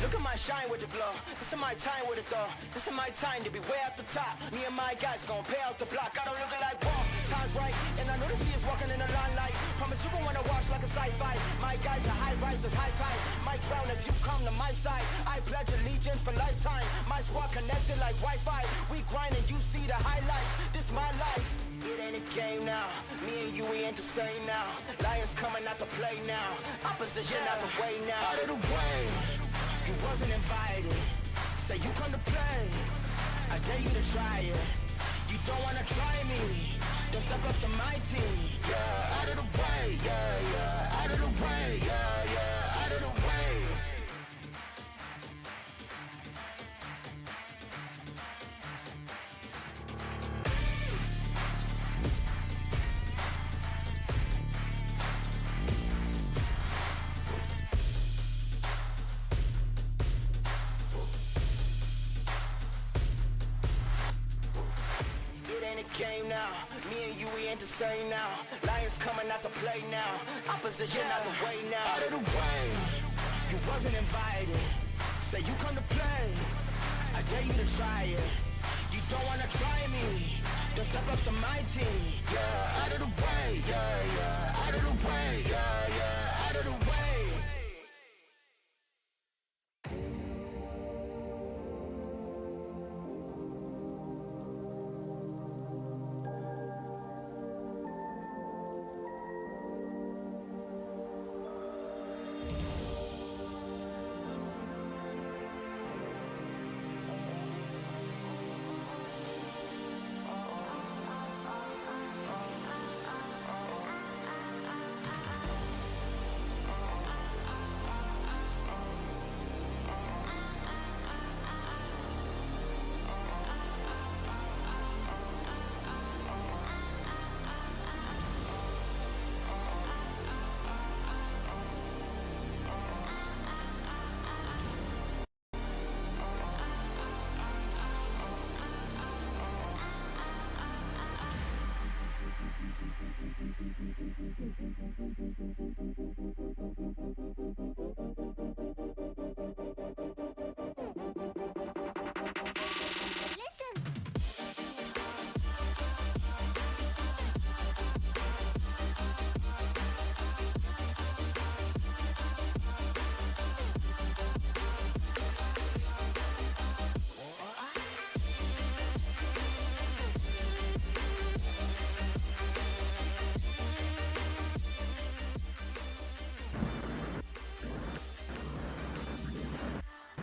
Look at my shine with the glow. This is my time with it though. This is my time to be way at the top. Me and my guys gon' pay out the block. I don't look like boss. Time's right, and I know the sea is walking in the limelight. Promise you gon' wanna watch like a sci-fi. My guys are high rises, high tide. Might drown if you come to my side. I pledge allegiance for lifetime. My squad connected like Wi-Fi. We grind and you see the highlights. This my life. It ain't a game now. Me and you, we ain't the same now. Lions coming out to play now. Opposition out the way now. Out of the way. You wasn't invited. Say you come to play. I dare you to try it. You don't wanna try me. Don't step up to my team. Yeah, out of the way. Yeah, yeah. Out of the way. Yeah, yeah. Out of the way. Game now, me and you, we ain't the same now. Lions coming out to play now. Opposition out the way now. Out of the way, you wasn't invited. Say you come to play. I dare you to try it. You don't wanna try me. Don't step up to my team. Yeah, out of the way. Yeah, yeah. Out of the way. Yeah, yeah. Out of the way.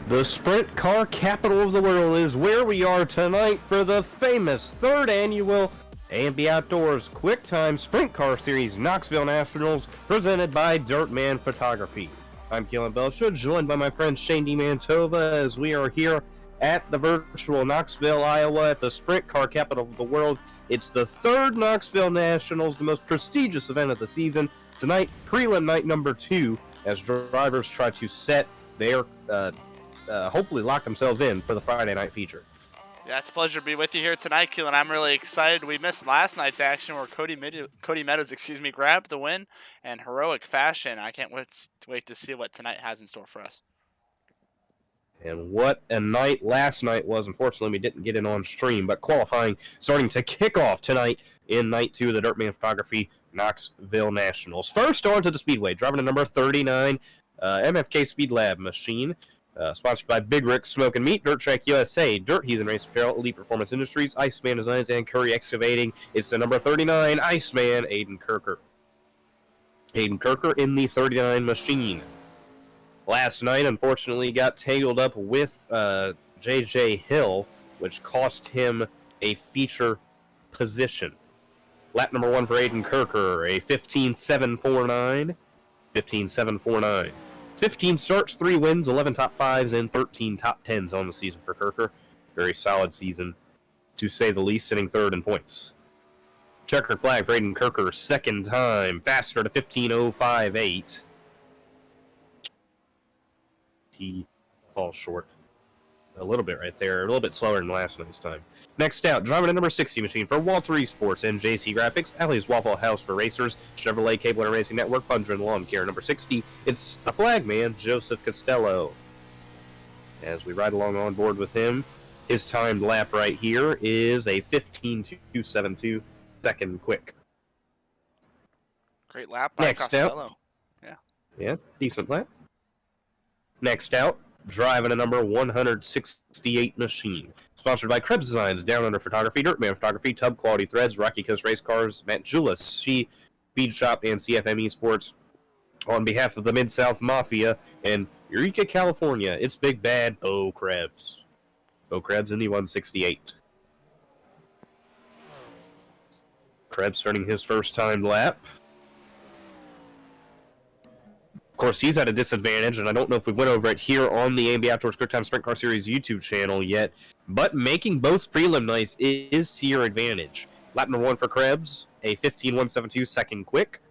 The sprint car capital of the world is where we are tonight for the famous 3rd annual A&B Outdoors Quicktime Sprint Car Series Knoxville Nationals presented by Dirtman Photography. I'm Kelan Belsha, joined by my friend Shane DiMantova as we are here at the virtual Knoxville, Iowa at the sprint car capital of the world. It's the 3rd Knoxville Nationals, the most prestigious event of the season. Tonight, prelim night number 2, as drivers try to set their hopefully lock themselves in for the Friday night feature. Yeah, it's a pleasure to be with you here tonight, Kelan. I'm really excited. We missed last night's action where Cody Meadows, grabbed the win in heroic fashion. I can't wait to see what tonight has in store for us. And what a night last night was. Unfortunately, we didn't get it on stream, but qualifying starting to kick off tonight in night 2 of the Dirtman Photography Knoxville Nationals. First on to the Speedway, driving to number 39, MFK Speed Lab machine. Sponsored by Big Rick Smoke and Meat, Dirt Track USA, Dirt Heathen Race Apparel, Elite Performance Industries, Iceman Designs, and Curry Excavating. It's the number 39 Iceman, Aiden Kirker. Aiden Kirker in the 39 machine. Last night, unfortunately, got tangled up with J.J. Hill, which cost him a feature position. Lap number 1 for Aiden Kirker, a 15.749. 15.749. 15 starts, 3 wins, 11 top 5s, and 13 top 10s on the season for Kirker. Very solid season, to say the least, sitting 3rd in points. Checkered flag for Aiden Kirker, 2nd time, faster to 15.058. He falls short a little bit right there. A little bit slower than last night's time. Next out, driving a number 60 machine for Walter Esports and JC Graphics, Alley's Waffle House for Racers, Chevrolet Cable and Racing Network, Bundren Lawn Care. Number 60, it's a flag man, Joseph Costello. As we ride along on board with him, his timed lap right here is a 15.272 second quick. Great lap by Costello. Yeah, decent lap. Next out, driving a number 168 machine. Sponsored by Krebs Designs, Down Under Photography, Dirtman Photography, Tub Quality Threads, Rocky Coast Race Cars, Matt Julis, Speed Shop, and CFME Sports. On behalf of the Mid-South Mafia and Eureka, California, it's Big Bad Bo Krebs. Bo Krebs in the 168. Krebs starting his first time lap. Of course, he's at a disadvantage, and I don't know if we went over it here on the A&B Outdoors Quicktime Sprint Car Series YouTube channel yet, but making both prelim nights is to your advantage. Lap number 1 for Krebs, a 15.172 second quick.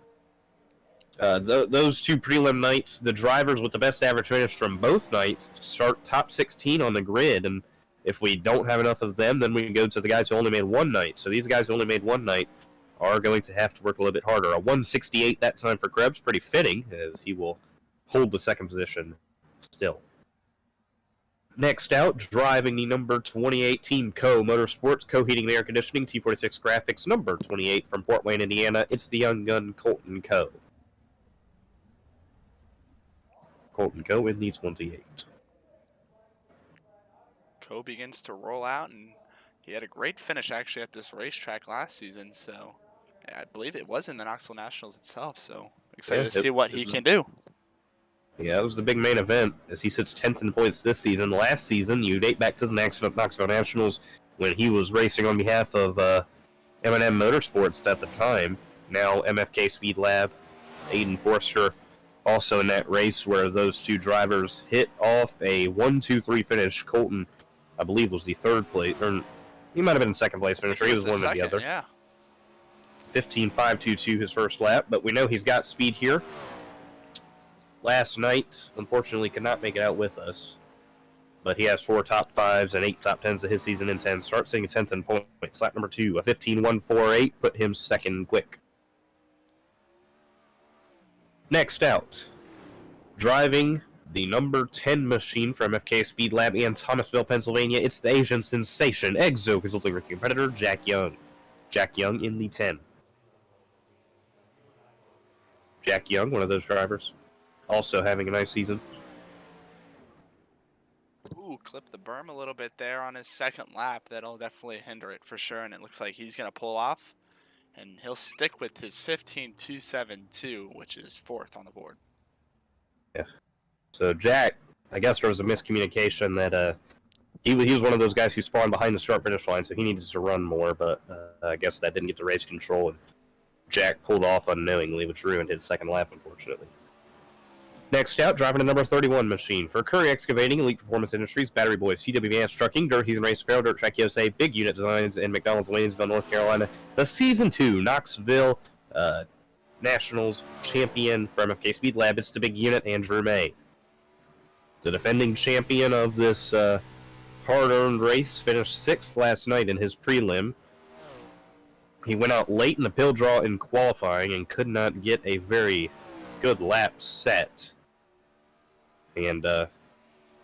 Those two prelim nights, the drivers with the best average finish from both nights start top 16 on the grid, and if we don't have enough of them, then we can go to the guys who only made one night. So these guys who only made one night are going to have to work a little bit harder. A 168 that time for Krebs, pretty fitting, as he will hold the second position still. Next out, driving the number 28 Team Co. Motorsports, Co-Heating and Air Conditioning, T46 Graphics, number 28 from Fort Wayne, Indiana. It's the young gun Colton Co. Colton Co. in the 28. Co begins to roll out, and he had a great finish actually at this racetrack last season, so I believe it was in the Knoxville Nationals itself, so excited to see what he can do. Yeah, it was the big main event, as he sits 10th in points this season. Last season, you date back to the Knoxville Nationals when he was racing on behalf of M&M Motorsports at the time, now MFK Speed Lab. Aiden Forster also in that race where those two drivers hit off a 1-2-3 finish. Colton, I believe, was the third place, or he might have been in second place finisher. He was one or the other. Yeah. 15.522 his first lap, but we know he's got speed here. Last night, unfortunately, could not make it out with us, but he has 4 top 5s and 8 top 10s of his season in 10. Starts sitting 10th in points. Lap number 2, a 15.148, put him second quick. Next out, driving the number 10 machine for MFK Speed Lab in Thomasville, Pennsylvania, it's the Asian sensation, Exo Consulting Rookie Competitor, Jack Young. Jack Young in the 10. Jack Young, one of those drivers, also having a nice season. Ooh, clipped the berm a little bit there on his second lap. That'll definitely hinder it for sure, and it looks like he's going to pull off. And he'll stick with his 15.272, which is 4th on the board. Yeah. So Jack, I guess there was a miscommunication that he was one of those guys who spawned behind the start-finish line, so he needed to run more, but I guess that didn't get to race control, and Jack pulled off unknowingly, which ruined his second lap, unfortunately. Next out, driving a number 31 machine for Curry Excavating, Elite Performance Industries, Battery Boys, CW Vance Trucking, Dirt Heathen Race Apparel, Dirt Track USA, Big Unit Designs, and McDonald's Waynesville, North Carolina. The Season 2 Knoxville Nationals champion for MFK Speed Lab. It's the Big Unit, Andrew May. The defending champion of this hard-earned race finished 6th last night in his prelim. He went out late in the pill draw in qualifying and could not get a very good lap set. And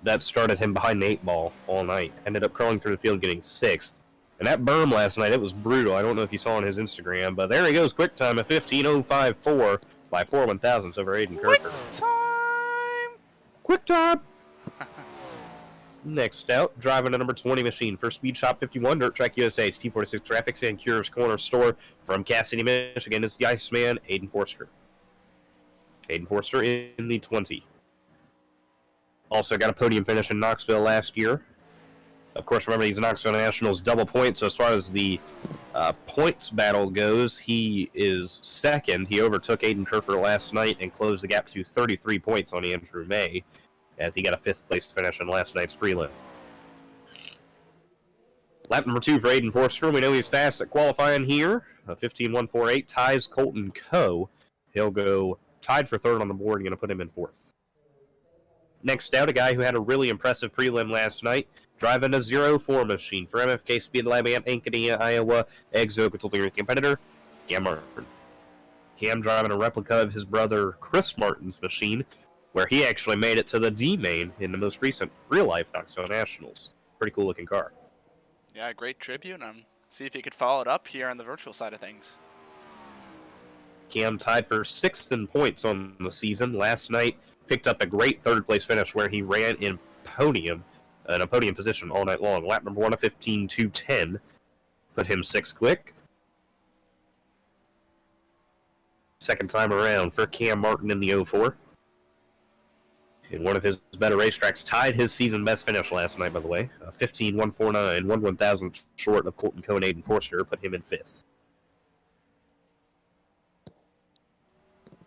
that started him behind the 8 ball all night. Ended up crawling through the field getting 6th. And that berm last night, it was brutal. I don't know if you saw on his Instagram, but there he goes, quick time, a 15.054 by 4 1/1000ths over Aiden Kirker. Quick time! Next out, driving a number 20 machine for Speed Shop 51, Dirt Track USA, T46 Graphics, and Cures Corner Store from Cass City, Michigan. It's the Iceman, Aiden Forster. Aiden Forster in the 20. Also got a podium finish in Knoxville last year. Of course, remember, these Knoxville Nationals double points, so as far as the points battle goes, he is second. He overtook Aiden Kirker last night and closed the gap to 33 points on Andrew May, as he got a 5th place finish in last night's prelim. Lap number 2 for Aiden Forster. We know he's fast at qualifying here. A 15.148 ties Colton Co. He'll go tied for 3rd on the board and going to put him in 4th. Next out, a guy who had a really impressive prelim last night, driving a 0-4 machine for MFK Speed Lab and Ankeny, Iowa, ex-Oakville competitor, Cam Martin. Cam driving a replica of his brother Chris Martin's machine, where he actually made it to the D main in the most recent real-life Knoxville Nationals. Pretty cool-looking car. Yeah, great tribute, and see if he could follow it up here on the virtual side of things. Cam tied for 6th in points on the season. Last night, picked up a great third-place finish where he ran in a podium position all night long. Lap number 1 of 15.210 put him 6th quick. Second time around for Cam Martin in the 04. In one of his better racetracks, tied his season best finish last night, by the way. 15.149, 1/1000th short of Colton Cohn, Aiden Forster, put him in 5th. A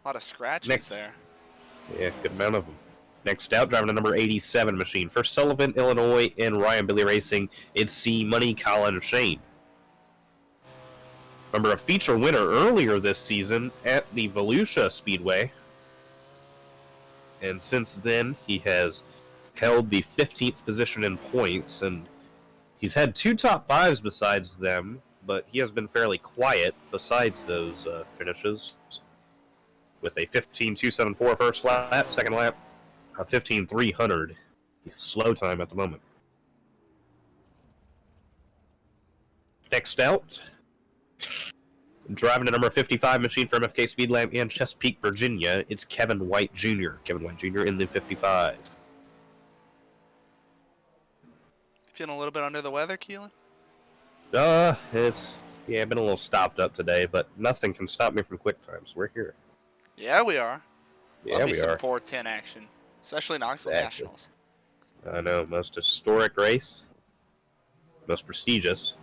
lot of scratches there. Yeah, good amount of them. Next out, driving a number 87 machine for Sullivan, Illinois, and Ryan Billy Racing, it's C Money Colin Shane. Remember, a feature winner earlier this season at the Volusia Speedway. And since then, he has held the 15th position in points, and he's had 2 top 5s besides them, but he has been fairly quiet besides those finishes. With a 15.274 first lap, second lap, a 15.300. Slow time at the moment. Next out, driving a number 55 machine for MFK Speed Lab in Chesapeake, Virginia, it's Kevin White Jr. Kevin White Jr. in the 55. Feeling a little bit under the weather, Kelan? I've been a little stopped up today, but nothing can stop me from Quicktime, so we're here. Yeah, we are. Yeah, Love we some are. 410 action, especially Knoxville Nationals. I know, most historic race, most prestigious.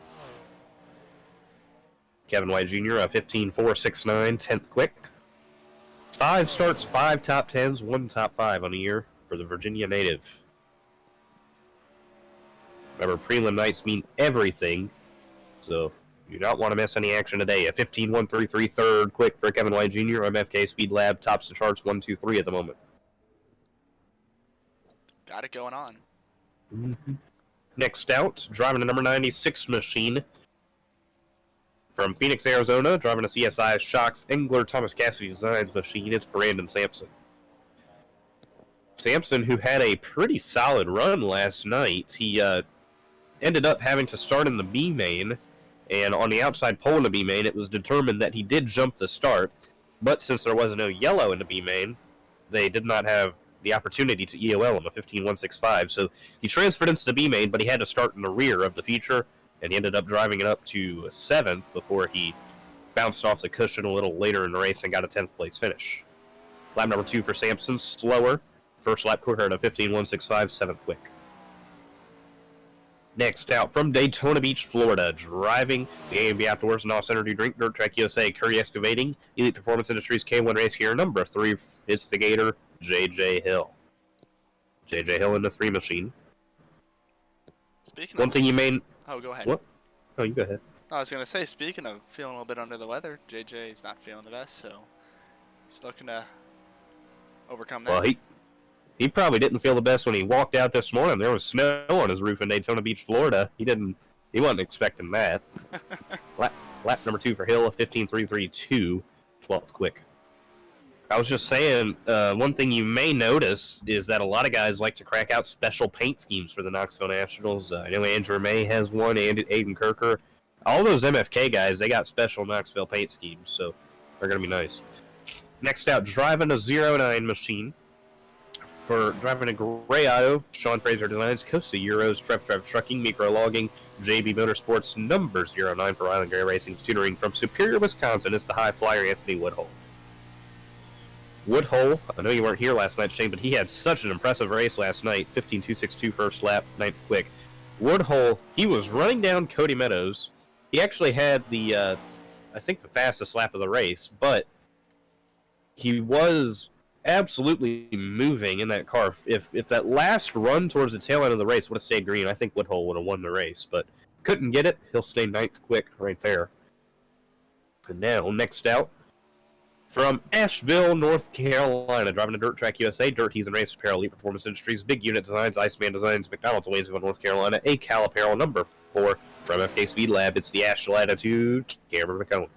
Kevin White Jr., a 15.469, 10th quick. 5 starts, 5 top 10s, 1 top 5 on the year for the Virginia native. Remember, prelim nights mean everything, so you don't want to miss any action today. A 15.133 third quick for Kevin White Jr. MFK Speed Lab tops the charts 1-2-3 at the moment. Got it going on. Next out, driving a number 96 machine from Phoenix, Arizona, driving a CSI Shocks Engler Thomas Cassidy Designs machine. It's Brandon Sampson. Sampson, who had a pretty solid run last night, he ended up having to start in the B main. And on the outside pole in the B main, it was determined that he did jump the start, but since there was no yellow in the B main, they did not have the opportunity to EOL him a 15.165. So he transferred into the B main, but he had to start in the rear of the feature, and he ended up driving it up to 7th before he bounced off the cushion a little later in the race and got a 10th place finish. Lap number 2 for Sampson, slower. First lap quicker at a 15.165, 7th quick. Next out, from Daytona Beach, Florida, driving the A&B Outdoors and Nos Energy Drink, Dirt Track USA, Curry Excavating, Elite Performance Industries, K1 Race Gear, number 3, it's the Gator, J.J. Hill. J.J. Hill in the 3 machine. Speaking One thing you may... Oh, go ahead. What? Oh, you go ahead. I was going to say, speaking of feeling a little bit under the weather, JJ's not feeling the best, so he's looking to overcome that. Well, he probably didn't feel the best when he walked out this morning. There was snow on his roof in Daytona Beach, Florida. He wasn't expecting that. lap number 2 for Hill, a 15.332, 12th quick. I was just saying, one thing you may notice is that a lot of guys like to crack out special paint schemes for the Knoxville Nationals. I know Andrew May has one, and Aiden Kirker. All those MFK guys, they got special Knoxville paint schemes, so they're going to be nice. Next out, driving a 09 machine. For driving a gray auto, Sean Fraser Designs, Costa Euros, Trev Trucking, Micro Logging, JB Motorsports, number 09 for Island Gray Racing, tutoring from Superior, Wisconsin. It's the high flyer Anthony Woodhull. Woodhull, I know you weren't here last night, Shane, but he had such an impressive race last night. 15.262 first lap, 9th quick. Woodhull, he was running down Cody Meadows. He actually had the, I think, the fastest lap of the race, but he was absolutely moving in that car. If that last run towards the tail end of the race would have stayed green, I think Woodhull would have won the race, but couldn't get it. He'll stay 9th quick right there. And now, next out, From Asheville, North Carolina, driving to Dirt Track USA, Dirt He's and Race Apparel, Elite Performance Industries, Big Unit Designs, Iceman Designs, McDonald's, Waynesville, North Carolina, A Cal Apparel, number 4. From FK Speed Lab, it's the Asheville Attitude, Cameron McCone.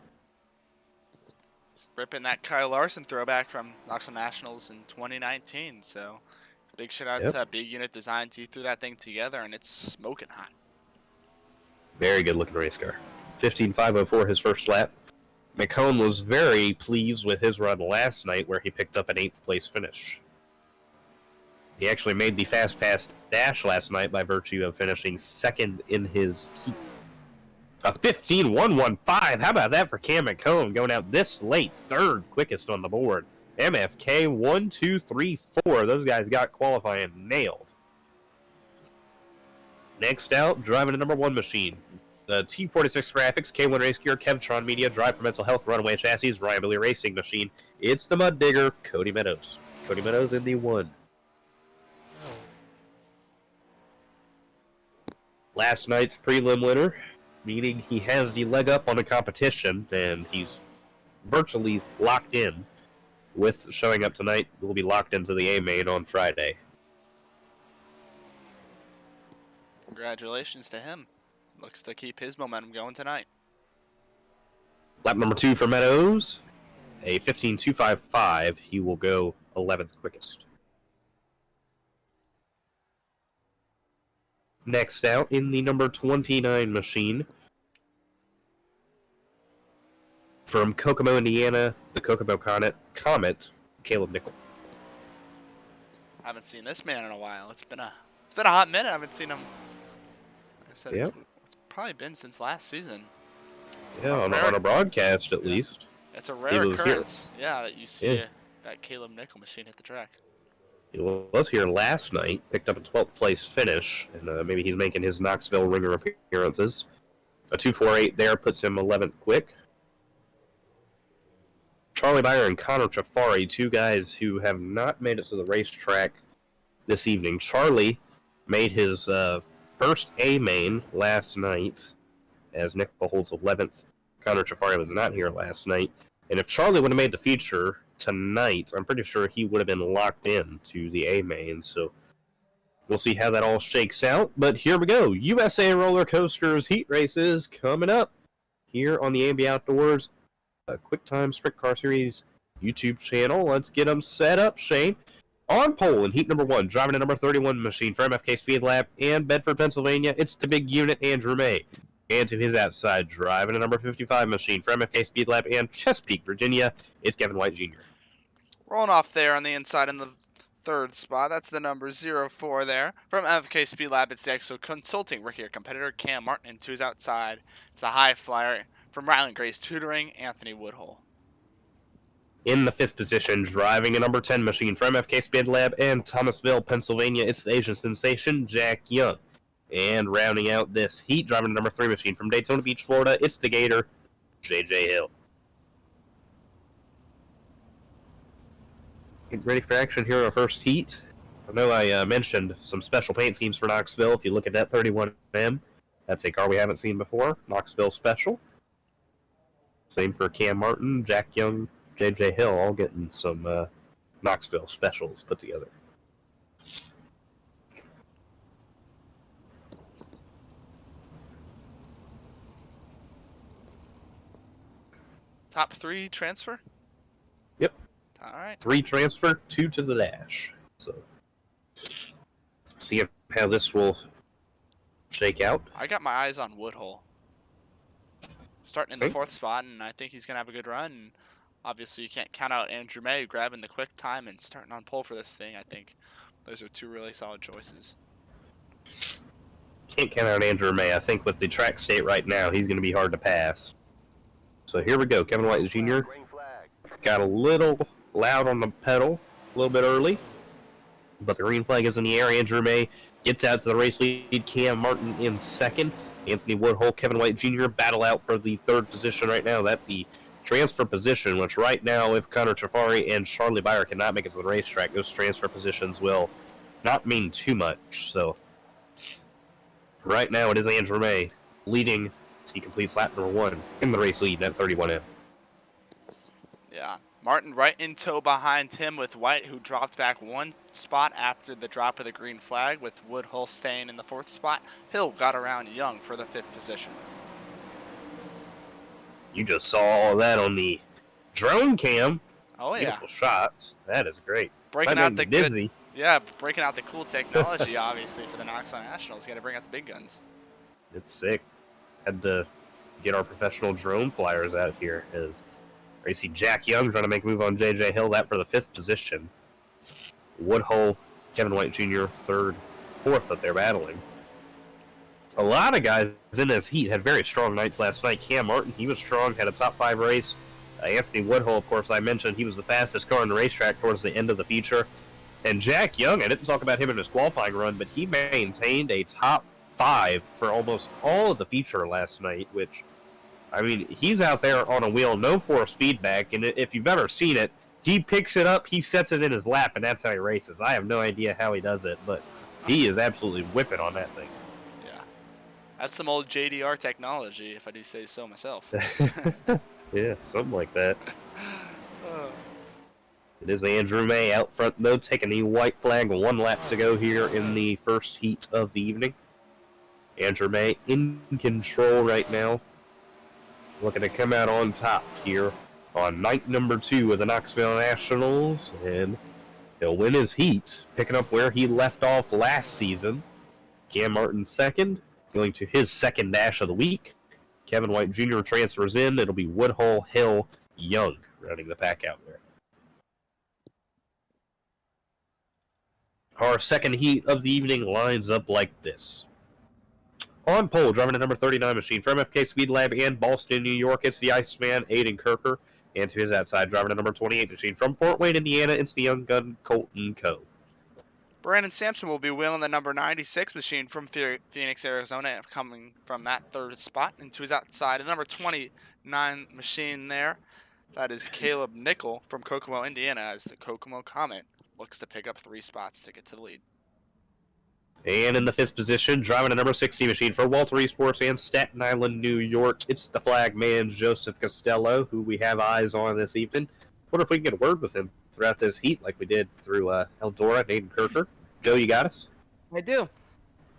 Ripping that Kyle Larson throwback from Knoxville Nationals in 2019. So big shout out to Big Unit Designs. He threw that thing together and it's smoking hot. Very good looking race car. 15.504 his first lap. McCone was very pleased with his run last night where he picked up an 8th place finish. He actually made the Fast Pass dash last night by virtue of finishing 2nd in his heat. A 15.115. How about that for Cam McCone going out this late? 3rd quickest on the board. MFK 1, 2, 3, 4. Those guys got qualifying nailed. Next out, driving a number 1 machine. The T46 Graphics, K1 Race Gear, Kevtron Media, Drive for Mental Health, Runaway Chassis, Ryan Billy Racing Machine. It's the Mud Digger, Cody Meadows. Cody Meadows in the 1. Last night's prelim winner, meaning he has the leg up on the competition, and he's virtually locked in with showing up tonight. Will be locked into the A main on Friday. Congratulations to him. Looks to keep his momentum going tonight. Lap number 2 for Meadows, a 15.255. He will go 11th quickest. Next out in the number 29 machine, from Kokomo, Indiana, the Kokomo Comet, Caleb Nickel. I haven't seen this man in a while. It's been a hot minute. I haven't seen him. Like I said, Yep. It's probably been since last season. Yeah, on a broadcast at least. It's a rare occurrence. Yeah, that you see that Caleb Nickel machine hit the track. He was here last night, picked up a 12th place finish, and maybe he's making his Knoxville ringer appearances. A 2.48 there puts him 11th quick. Charlie Byer and Connor Chafari, 2 guys who have not made it to the racetrack this evening. Charlie made his first A main last night, as Nickel holds 11th. Connor Chafari was not here last night. And if Charlie would have made the feature tonight, I'm pretty sure he would have been locked in to the A main. So we'll see how that all shakes out. But here we go. USA Roller Coasters heat races coming up here on the AMB Outdoors Quicktime Sprint Car Series YouTube channel. Let's get them set up, Shane. On pole in heat number 1, driving a number 31 machine for MFK Speed Lab and Bedford, Pennsylvania, it's the big unit, Andrew May. And to his outside, driving a number 55 machine for MFK Speed Lab and Chesapeake, Virginia, it's Kevin White Jr. Rolling off there on the inside in the 3rd spot. That's the number 04 there. From MFK Speed Lab, it's the EXO Consulting Rookie competitor Cam Martin. And to his outside, it's the high flyer from Ryland Grace Tutoring, Anthony Woodhull. In the 5th position, driving a number 10 machine for MFK Speed Lab and Thomasville, Pennsylvania, it's the Asian sensation, Jack Young. And rounding out this heat, driving a number 3 machine from Daytona Beach, Florida, it's the Gator, J.J. Hill. Get ready for action here in our first heat. I know I mentioned some special paint schemes for Knoxville. If you look at that 31M, that's a car we haven't seen before, Knoxville Special. Same for Cam Martin, Jack Young, J.J. Hill, all getting some Knoxville Specials put together. Top 3 transfer? Yep. All right. 3 transfer, 2 to the dash. So, see how this will shake out. I got my eyes on Woodhull. Starting in the 4th spot, and I think he's going to have a good run. And obviously, you can't count out Andrew May grabbing the quick time and starting on pole for this thing. I think those are 2 really solid choices. Can't count out Andrew May. I think with the track state right now, he's going to be hard to pass. So here we go. Kevin White Jr. got a little loud on the pedal a little bit early, but the green flag is in the air. Andrew May gets out to the race lead. Cam Martin in 2nd. Anthony Woodhull, Kevin White Jr. battle out for the 3rd position right now. That's the transfer position, which right now, if Connor Trafari and Charlie Byer cannot make it to the racetrack, those transfer positions will not mean too much. So right now it is Andrew May leading as he completes lap number 1 in the race lead at 31M. Yeah. Martin right in tow behind him with White, who dropped back one spot after the drop of the green flag, with Woodhull staying in the 4th spot. Hill got around Young for the 5th position. You just saw all that on the drone cam. Oh, yeah. Beautiful shots. That is great. Breaking out the dizzy. good, yeah, breaking out the cool technology, obviously, for the Knoxville Nationals. Got to bring out the big guns. It's sick. Had to get our professional drone flyers out here as you see Jack Young trying to make a move on J.J. Hill, that for the 5th position. Woodhull, Kevin White Jr., 3rd, 4th that they're battling. A lot of guys in this heat had very strong nights last night. Cam Martin, he was strong, had a top 5 race. Anthony Woodhull, of course, I mentioned, he was the fastest car on the racetrack towards the end of the feature. And Jack Young, I didn't talk about him in his qualifying run, but he maintained a top 5 for almost all of the feature last night, which, I mean, he's out there on a wheel, no force feedback, and if you've ever seen it, he picks it up, he sets it in his lap, and that's how he races. I have no idea how he does it, but he is absolutely whipping on that thing. Yeah. That's some old JDR technology, if I do say so myself. Yeah, something like that. It is Andrew May out front, though, taking the white flag. 1 lap to go here in the first heat of the evening. Andrew May in control right now. Looking to come out on top here on night number 2 of the Knoxville Nationals. And he'll win his heat, picking up where he left off last season. Cam Martin 2nd, going to his 2nd dash of the week. Kevin White Jr. transfers in. It'll be Woodhull, Hill, Young running the pack out there. Our second heat of the evening lines up like this. On pole, driving the number 39 machine from FK Speed Lab in Boston, New York, it's the Iceman, Aiden Kirker. And to his outside, driving the number 28 machine from Fort Wayne, Indiana, it's the young gun, Colton Coe. Brandon Sampson will be wheeling the number 96 machine from Phoenix, Arizona, coming from that 3rd spot. And to his outside, the number 29 machine there, that is Caleb Nickel from Kokomo, Indiana, as the Kokomo Comet looks to pick up 3 spots to get to the lead. And in the 5th position, driving a number 60 machine for Walter Esports and Staten Island, New York, it's the flag man, Joseph Costello, who we have eyes on this evening. Wonder if we can get a word with him throughout this heat like we did through Eldora and Aiden Kirker. Joe, you got us? I do.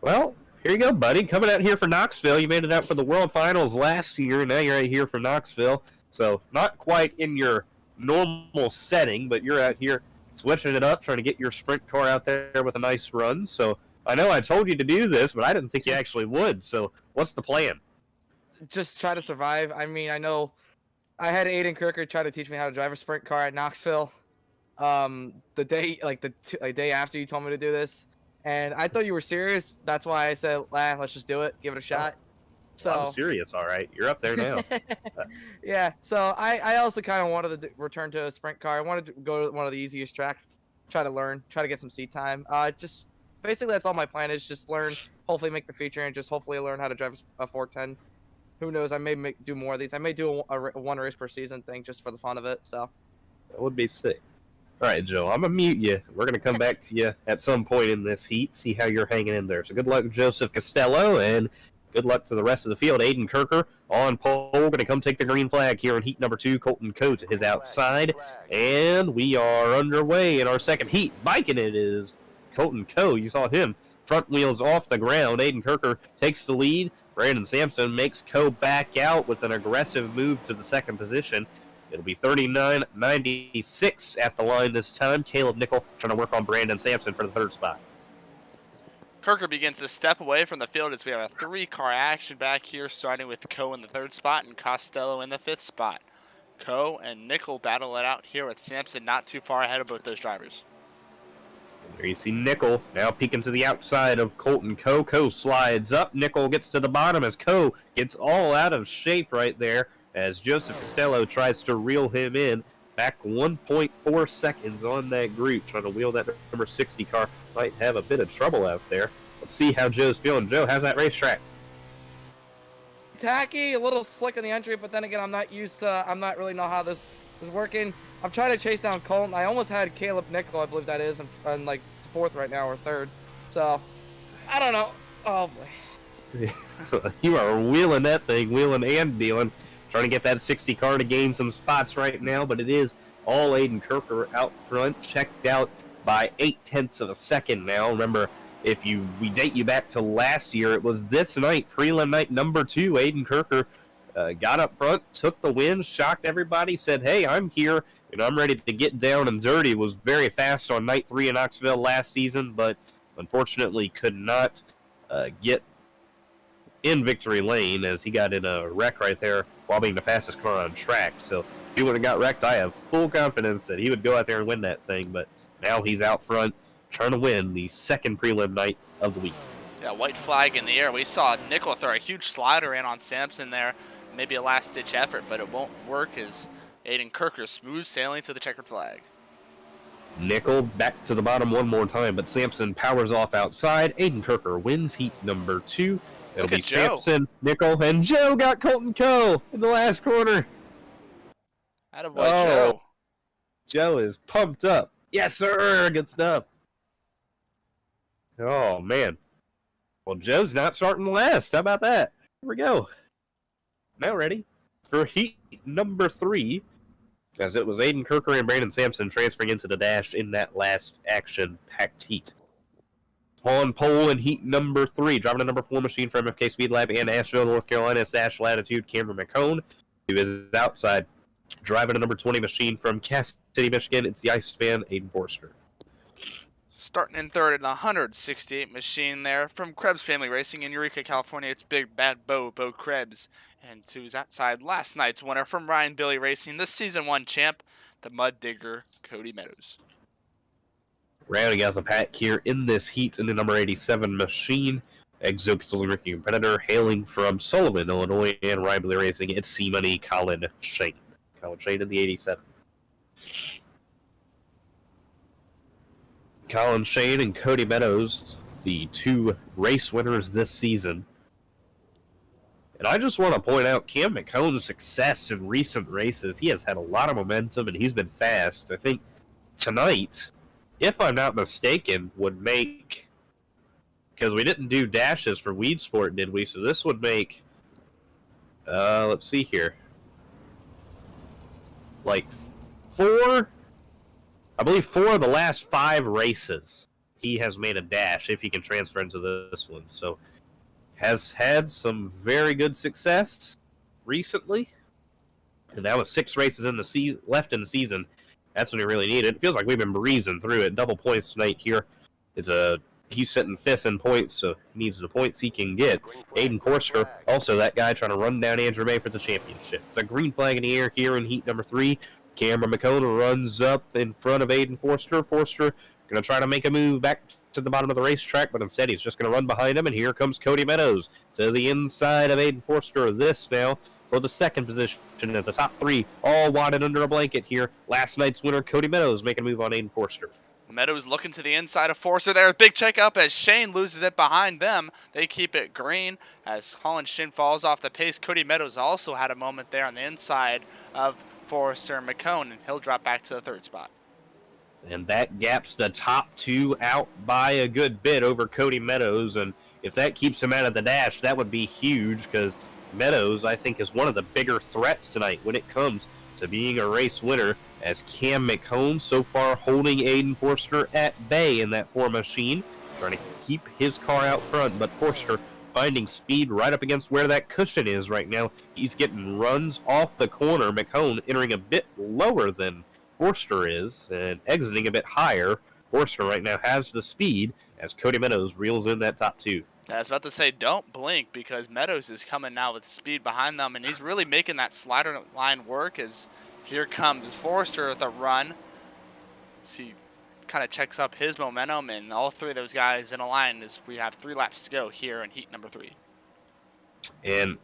Well, here you go, buddy. Coming out here for Knoxville. You made it out for the World Finals last year. Now you're out here for Knoxville. So not quite in your normal setting, but you're out here switching it up, trying to get your sprint car out there with a nice run. So I know I told you to do this, but I didn't think you actually would. So what's the plan? Just try to survive. I mean, I know I had Aiden Kirker try to teach me how to drive a sprint car at Knoxville. The day after you told me to do this, and I thought you were serious. That's why I said, let's just do it, give it a shot. So I'm serious, all right. You're up there now. Yeah. So I also kind of wanted to return to a sprint car. I wanted to go to one of the easiest tracks, try to learn, try to get some seat time. Just basically that's all my plan is. Just learn, hopefully make the feature, and just hopefully learn how to drive a 410. Who knows? I may do more of these. I may do a 1 race per season thing just for the fun of it. So that would be sick. All right, Joe, I'm going to mute you. We're going to come back to you at some point in this heat, see how you're hanging in there. So good luck, Joseph Costello, and good luck to the rest of the field. Aiden Kirker on pole, going to come take the green flag here in heat number 2. Colton Coe to his outside, and we are underway in our second heat. Biking it is Colton Coe. You saw him. Front wheels off the ground. Aiden Kirker takes the lead. Brandon Sampson makes Coe back out with an aggressive move to the 2nd position. It'll be 39.96 at the line this time. Caleb Nickel trying to work on Brandon Sampson for the 3rd spot. Kirker begins to step away from the field as we have a 3-car action back here, starting with Coe in the 3rd spot and Costello in the 5th spot. Coe and Nickel battle it out here with Sampson not too far ahead of both those drivers. There you see Nickel now peeking to the outside of Colton Coe. Coe slides up. Nickel gets to the bottom as Coe gets all out of shape right there, as Joseph Costello tries to reel him in. Back 1.4 seconds on that group, trying to wheel that number 60 car. Might have a bit of trouble out there. Let's see how Joe's feeling. Joe, how's that racetrack? tacky, a little slick in the entry, but then again, I'm not really know how this is working. I'm trying to chase down Colton. I almost had Caleb Nickel, I believe that is, and like 4th right now or 3rd. So, I don't know. Oh boy. You are wheeling that thing, wheeling and dealing. trying to get that 60 car to gain some spots right now, but it is all Aiden Kirker out front, checked out by 0.8 of a second now. Remember, if we date you back to last year, it was this night, prelim night number 2, Aiden Kirker got up front, took the win, shocked everybody, said, hey, I'm here, and I'm ready to get down and dirty. Was very fast on night 3 in Knoxville last season, but unfortunately could not get in victory lane as he got in a wreck right there while being the fastest car on track. So if he would have got wrecked, I have full confidence that he would go out there and win that thing, but now he's out front trying to win the second prelim night of the week. Yeah, white flag in the air. We saw Nickel throw a huge slider in on Sampson there. Maybe a last-ditch effort, but it won't work as Aiden Kirker smooth sailing to the checkered flag. Nickel back to the bottom one more time, but Sampson powers off outside. Aiden Kirker wins heat number 2. It'll be Sampson, Nickel, and Joe got Colton Coe in the last corner. Attaboy, Joe. Joe is pumped up. Yes, sir. Good stuff. Oh, man. Well, Joe's not starting last. How about that? Here we go. Now ready for heat number 3, as it was Aiden Kirker and Brandon Sampson transferring into the dash in that last action-packed heat. On pole in heat number 3, driving a number 4 machine from MFK Speed Lab in Asheville, North Carolina, Dash Latitude, Cameron McCone. He was outside, driving a number 20 machine from Cass City, Michigan. It's the Iceman, Aiden Forster. Starting in third in the 168 machine there from Krebs Family Racing in Eureka, California. It's Big Bad Bo Krebs. And to his outside, last night's winner from Ryan Billy Racing, the Season 1 champ, the Mud Digger, Cody Meadows. Rounding out the pack here in this heat in the number 87 machine, Exotic Ricky competitor hailing from Sullivan, Illinois, and Ryan Billy Racing. It's C-Money Colin Shane. Colin Shane in the 87. Colin Shane and Cody Meadows, the 2 race winners this season. And I just want to point out Cam McCone's success in recent races. He has had a lot of momentum, and he's been fast. I think tonight, if I'm not mistaken, would make... Because we didn't do dashes for Weed Sport, did we? So this would make... let's see here. Like 4... I believe 4 of the last 5 races he has made a dash if he can transfer into this one. So has had some very good success recently. And that was 6 races in the left in the season. That's when he really needed it. It feels like we've been breezing through it. Double points tonight here. He's sitting 5th in points, so he needs the points he can get. Aiden Forster, also that guy trying to run down Andrew May for the championship. It's a green flag in the air here in heat number 3. Cameron McCone runs up in front of Aiden Forster. Forster going to try to make a move back to the bottom of the racetrack, but instead he's just going to run behind him, and here comes Cody Meadows to the inside of Aiden Forster. This now for the second position as the top 3, all wadded under a blanket here. Last night's winner, Cody Meadows, making a move on Aiden Forster. Meadows looking to the inside of Forster there. Big check up as Shane loses it behind them. They keep it green as Colin Shane falls off the pace. Cody Meadows also had a moment there on the inside of Forster McCone, and he'll drop back to the 3rd spot. And that gaps the top 2 out by a good bit over Cody Meadows. And if that keeps him out of the dash, that would be huge, because Meadows, I think, is one of the bigger threats tonight when it comes to being a race winner, as Cam McCone so far holding Aiden Forster at bay in that 4 machine, trying to keep his car out front, but Forster finding speed right up against where that cushion is right now. He's getting runs off the corner. McCone entering a bit lower than Forster is and exiting a bit higher. Forster right now has the speed as Cody Meadows reels in that top 2. I was about to say, don't blink, because Meadows is coming now with speed behind them, and he's really making that slider line work as here comes Forster with a run. So he kind of checks up his momentum, and all 3 of those guys in a line as we have 3 laps to go here in heat number 3. And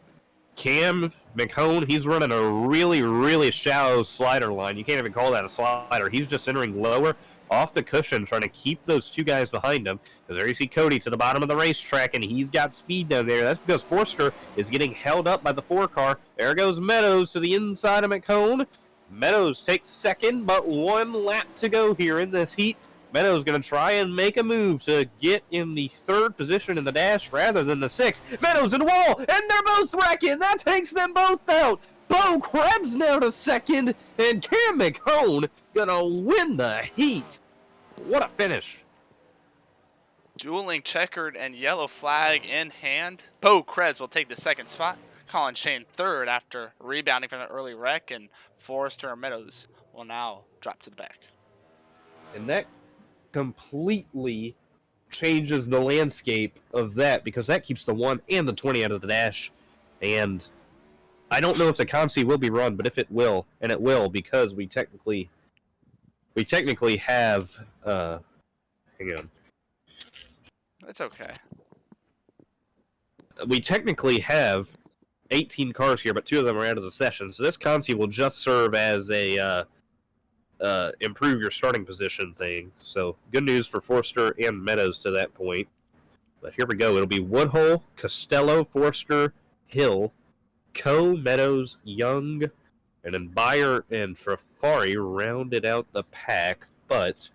Cam McCone, he's running a really, really shallow slider line. You can't even call that a slider. He's just entering lower off the cushion, trying to keep those 2 guys behind him. Because there you see Cody to the bottom of the racetrack, and he's got speed down there. That's because Forster is getting held up by the 4 car. There goes Meadows to the inside of McCone. Meadows takes 2nd, but 1 lap to go here in this heat. Meadows going to try and make a move to get in the 3rd position in the dash rather than the 6th. Meadows in the wall, and they're both wrecking. That takes them both out. Bo Krebs now to second, and Cam McCone gonna win the heat. What a finish. Dueling checkered and yellow flag in hand. Bo Krebs will take the second spot. Colin Shane third after rebounding from the early wreck, and Forrester and Meadows will now drop to the back. And that completely changes the landscape of that, because that keeps the 1 and the 20 out of the dash. And I don't know if the Consi will be run, but if it will, and it will, because we technically have hang on. It's okay. We technically have 18 cars here, but 2 of them are out of the session. So this Consi will just serve as a improve your starting position thing. So good news for Forster and Meadows to that point. But here we go. It'll be Woodhull, Costello, Forster, Hill, Coe, Meadows, Young, and then Bayer and Trafari rounded out the pack, but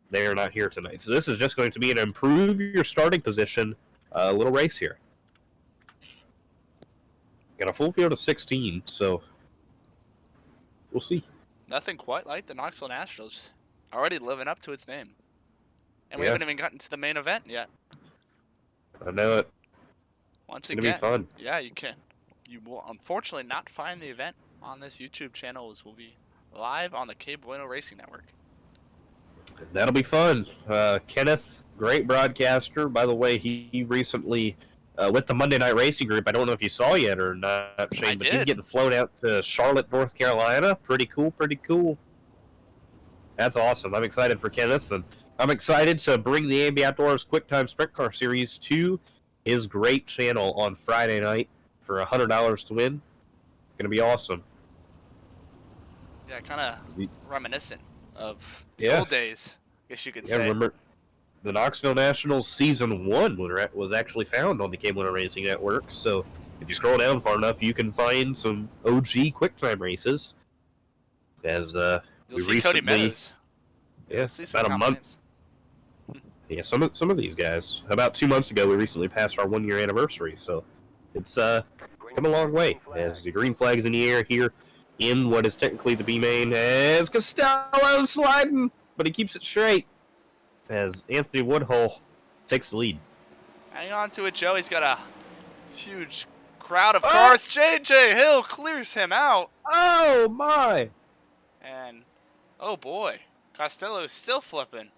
they are not here tonight. So this is just going to be an improve your starting position little race here. Got a full field of 16, so we'll see. Nothing quite like the Knoxville Nationals. Already living up to its name. And we Yeah. haven't even gotten to the main event yet. I know it. Once It's going to be again, fun. yeah, you can. You will unfortunately not find the event on this YouTube channel, as will be live on the K Bueno Racing Network. That'll be fun. Kenneth, great broadcaster. By the way, he recently, with the Monday Night Racing Group, I don't know if you saw yet or not, Shane, but he's did. getting flown out to Charlotte, North Carolina. Pretty cool, pretty cool. That's awesome. I'm excited for Kenneth, and I'm excited to bring the A&B Outdoors Quicktime Sprint Car Series to his great channel on Friday night for $100 to win. Going to be awesome. Yeah, kind of reminiscent of the Yeah. old days, I guess you could Yeah, say. remember the Knoxville Nationals Season 1 was actually found on the K Bueno Racing Network, so if you scroll down far enough, you can find some OG QuickTime races. As You'll we see Cody recently- Meadows. yeah, You'll see some about a common month. names. Yeah, some of these guys. About 2 months ago, we recently passed our 1-year anniversary, so it's come a long way. As the green flag's in the air here in what is technically the B main, as Costello sliding, but he keeps it straight. As Anthony Woodhull takes the lead. Hang on to it, Joe. He's got a huge crowd of cars. J.J. Hill clears him out. Oh my! And, oh boy, Costello's still flipping.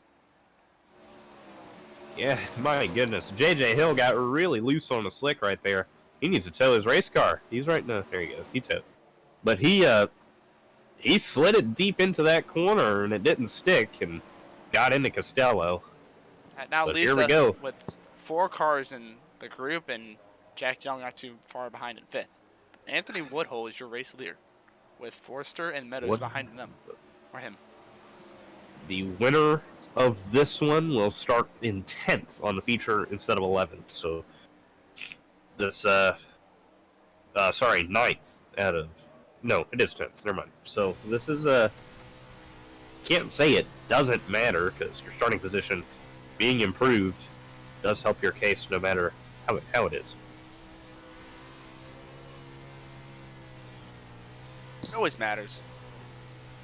Yeah, my goodness. J.J. Hill got really loose on the slick right there. He needs to tow his race car. He's right now. There he goes. He towed. But he slid it deep into that corner, and it didn't stick, and got into Costello. That now But leaves here we us go. with 4 cars in the group, and Jack Young not too far behind in 5th. Anthony Woodhull is your race leader, with Forster and Meadows behind them, or him. The winner of this one will start in 10th on the feature instead of 11th. So this, 9th out of, no, it is 10th. Never mind. So this is can't say it doesn't matter, because your starting position being improved does help your case no matter how it is. It always matters.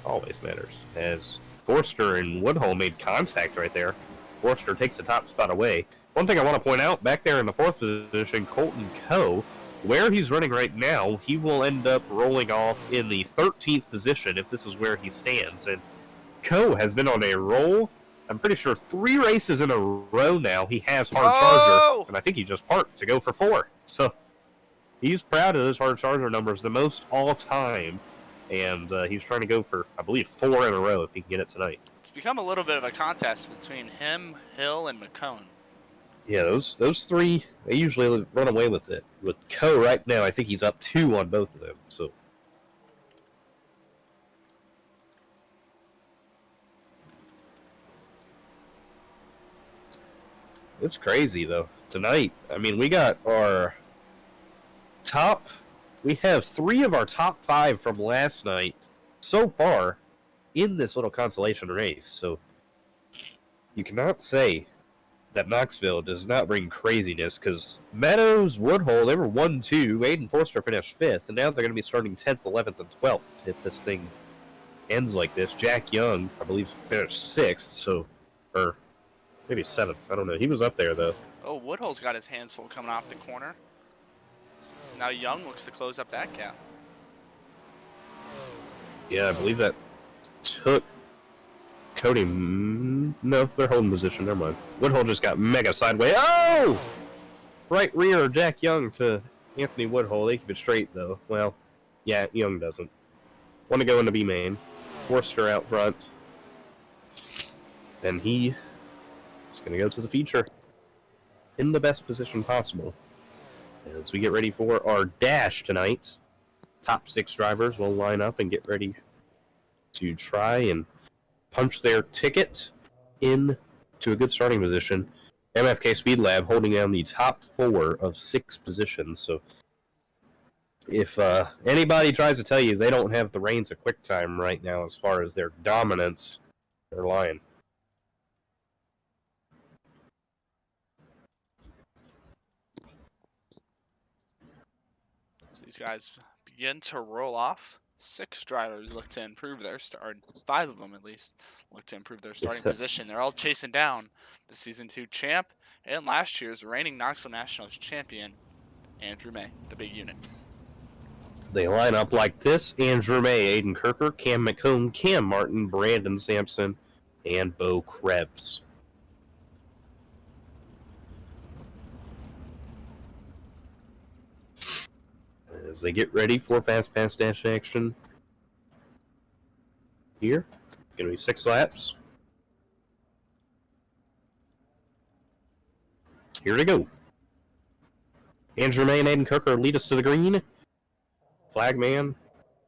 Always matters. As Forster and Woodhull made contact right there, Forster takes the top spot away. One thing I want to point out, back there in the 4th position, Colton Coe, where he's running right now, he will end up rolling off in the 13th position if this is where he stands. And Coe has been on a roll. I'm pretty sure 3 races in a row now he has hard charger, and I think he just parked to go for 4. So he's proud of those hard charger numbers, the most all time. And he's trying to go for, I believe, 4 in a row if he can get it tonight. It's become a little bit of a contest between him, Hill, and McCone. Yeah, those 3, they usually run away with it. With Coe right now, I think he's up 2 on both of them. So it's crazy, though. Tonight, I mean, we got our top... We have 3 of our top 5 from last night so far in this little consolation race. So you cannot say that Knoxville does not bring craziness, because Meadows, Woodhull, they were 1-2. Aiden Forster finished 5th, and now they're going to be starting 10th, 11th, and 12th if this thing ends like this. Jack Young, I believe, finished 6th, or maybe 7th. I don't know. He was up there, though. Oh, Woodhull's got his hands full coming off the corner. Now Young looks to close up that gap. Yeah, I believe that took Cody. No, they're holding position. Never mind. Woodhull just got mega sideways. Oh! Right rear, Jack Young to Anthony Woodhull. They keep it straight, though. Well, yeah, Young doesn't. Want to go into B main. Forster out front. And he is going to go to the feature in the best position possible. As we get ready for our dash tonight, top 6 drivers will line up and get ready to try and punch their ticket in to a good starting position. MFK Speed Lab holding down the top 4 of 6 positions. So if anybody tries to tell you they don't have the reins of Quicktime right now as far as their dominance, they're lying. So these guys begin to roll off. 6 drivers look to improve their start. 5 of them, at least, look to improve their starting position. They're all chasing down the Season 2 champ and last year's reigning Knoxville Nationals champion, Andrew May, the big unit. They line up like this: Andrew May, Aiden Kirker, Cam McComb, Cam Martin, Brandon Sampson, and Bo Krebs. As they get ready for Fast Pass Dash action here. Going to be 6 laps. Here to go. Andrew May and Aiden Kirker lead us to the green. Flag man.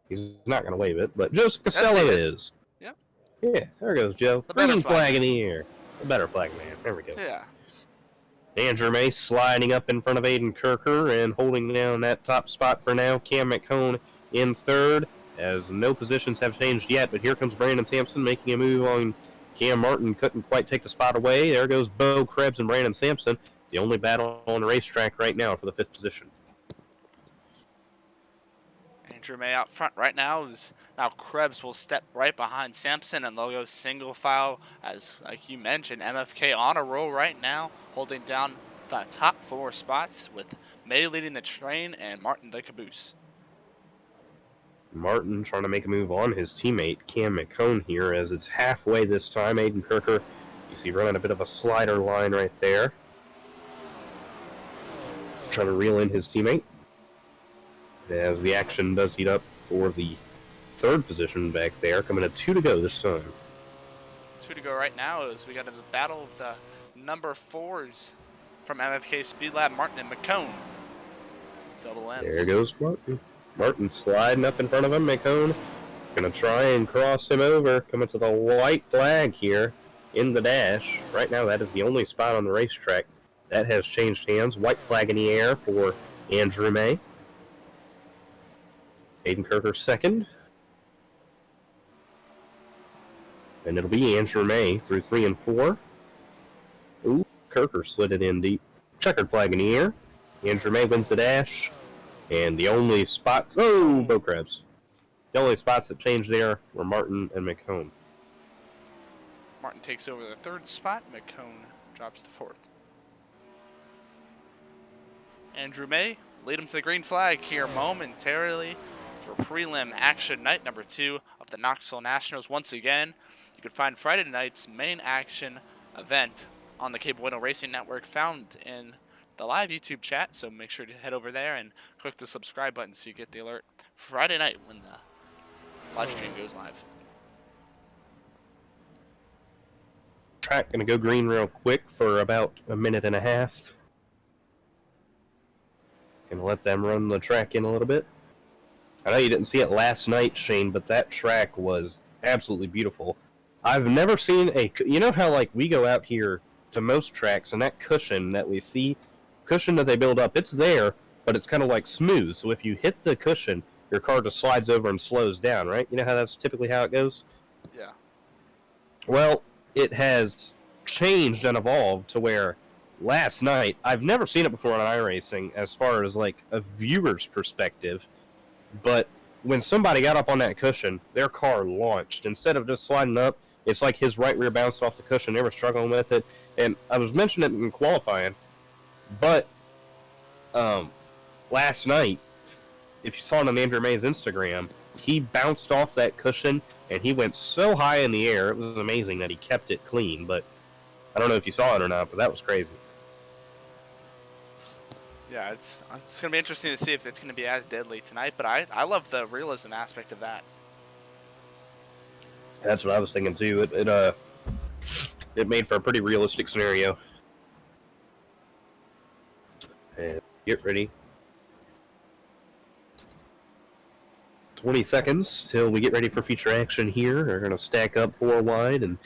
He's not going to wave it, but Joseph Costello is. Yep. Yeah, there goes Joe. The better Green flag. flag in the air. The better flag man. There we go. Yeah. Andrew May sliding up in front of Aiden Kirker and holding down that top spot for now. Cam McCone in 3rd, as no positions have changed yet, but here comes Brandon Sampson making a move on Cam Martin. Couldn't quite take the spot away. There goes Bo Krebs and Brandon Sampson. The only battle on the racetrack right now for the 5th position. Andrew May out front right now. Now Krebs will step right behind Sampson, and they'll go single file as, like you mentioned, MFK on a roll right now, holding down the top 4 spots with May leading the train and Martin the caboose. Martin trying to make a move on his teammate Cam McCone here, as it's halfway this time. Aiden Kirker, you see running a bit of a slider line right there. Trying to reel in his teammate. As the action does heat up for the 3rd position back there, coming to 2 to go this time. 2 to go right now as we got into the battle of the number 4s from MFK Speed Lab, Martin and McCone. Double M's. There goes Martin. Martin sliding up in front of him. McCone gonna try and cross him over. Coming to the white flag here in the dash. Right now, that is the only spot on the racetrack that has changed hands. White flag in the air for Andrew May. Aiden Kirker 2nd. And it'll be Andrew May through 3 and 4. Ooh, Kirker slid it in deep. Checkered flag in the air. Andrew May wins the dash. And the only spots... Oh, Bo Krebs. The only spots that changed there were Martin and McComb. Martin takes over the 3rd spot. McCone drops the 4th. Andrew May lead him to the green flag here momentarily for prelim action night number 2 of the Knoxville Nationals. Once again, you can find Friday night's main action event on the Cable Window Racing Network, found in the live YouTube chat, so make sure to head over there and click the subscribe button so you get the alert Friday night when the live stream goes live. Track gonna go green real quick for about a minute and a half. Gonna let them run the track in a little bit. I know you didn't see it last night, Shane, but that track was absolutely beautiful. I've never seen a... You know how, like, we go out here to most tracks, and that cushion that we see, cushion that they build up, it's there, but it's kind of, like, smooth. So if you hit the cushion, your car just slides over and slows down, right? You know how that's typically how it goes? Yeah. Well, it has changed and evolved to where last night, I've never seen it before in iRacing as far as like a viewer's perspective, but when somebody got up on that cushion, their car launched. Instead of just sliding up, it's like his right rear bounced off the cushion. They were struggling with it. And I was mentioning it in qualifying, but last night, if you saw it on Andrew May's Instagram, he bounced off that cushion, and he went so high in the air, it was amazing that he kept it clean. But I don't know if you saw it or not, but that was crazy. Yeah, it's going to be interesting to see if it's going to be as deadly tonight, but I love the realism aspect of that. That's what I was thinking too. It made for a pretty realistic scenario. And get ready. 20 seconds till we get ready for feature action here. We're going to stack up 4 wide and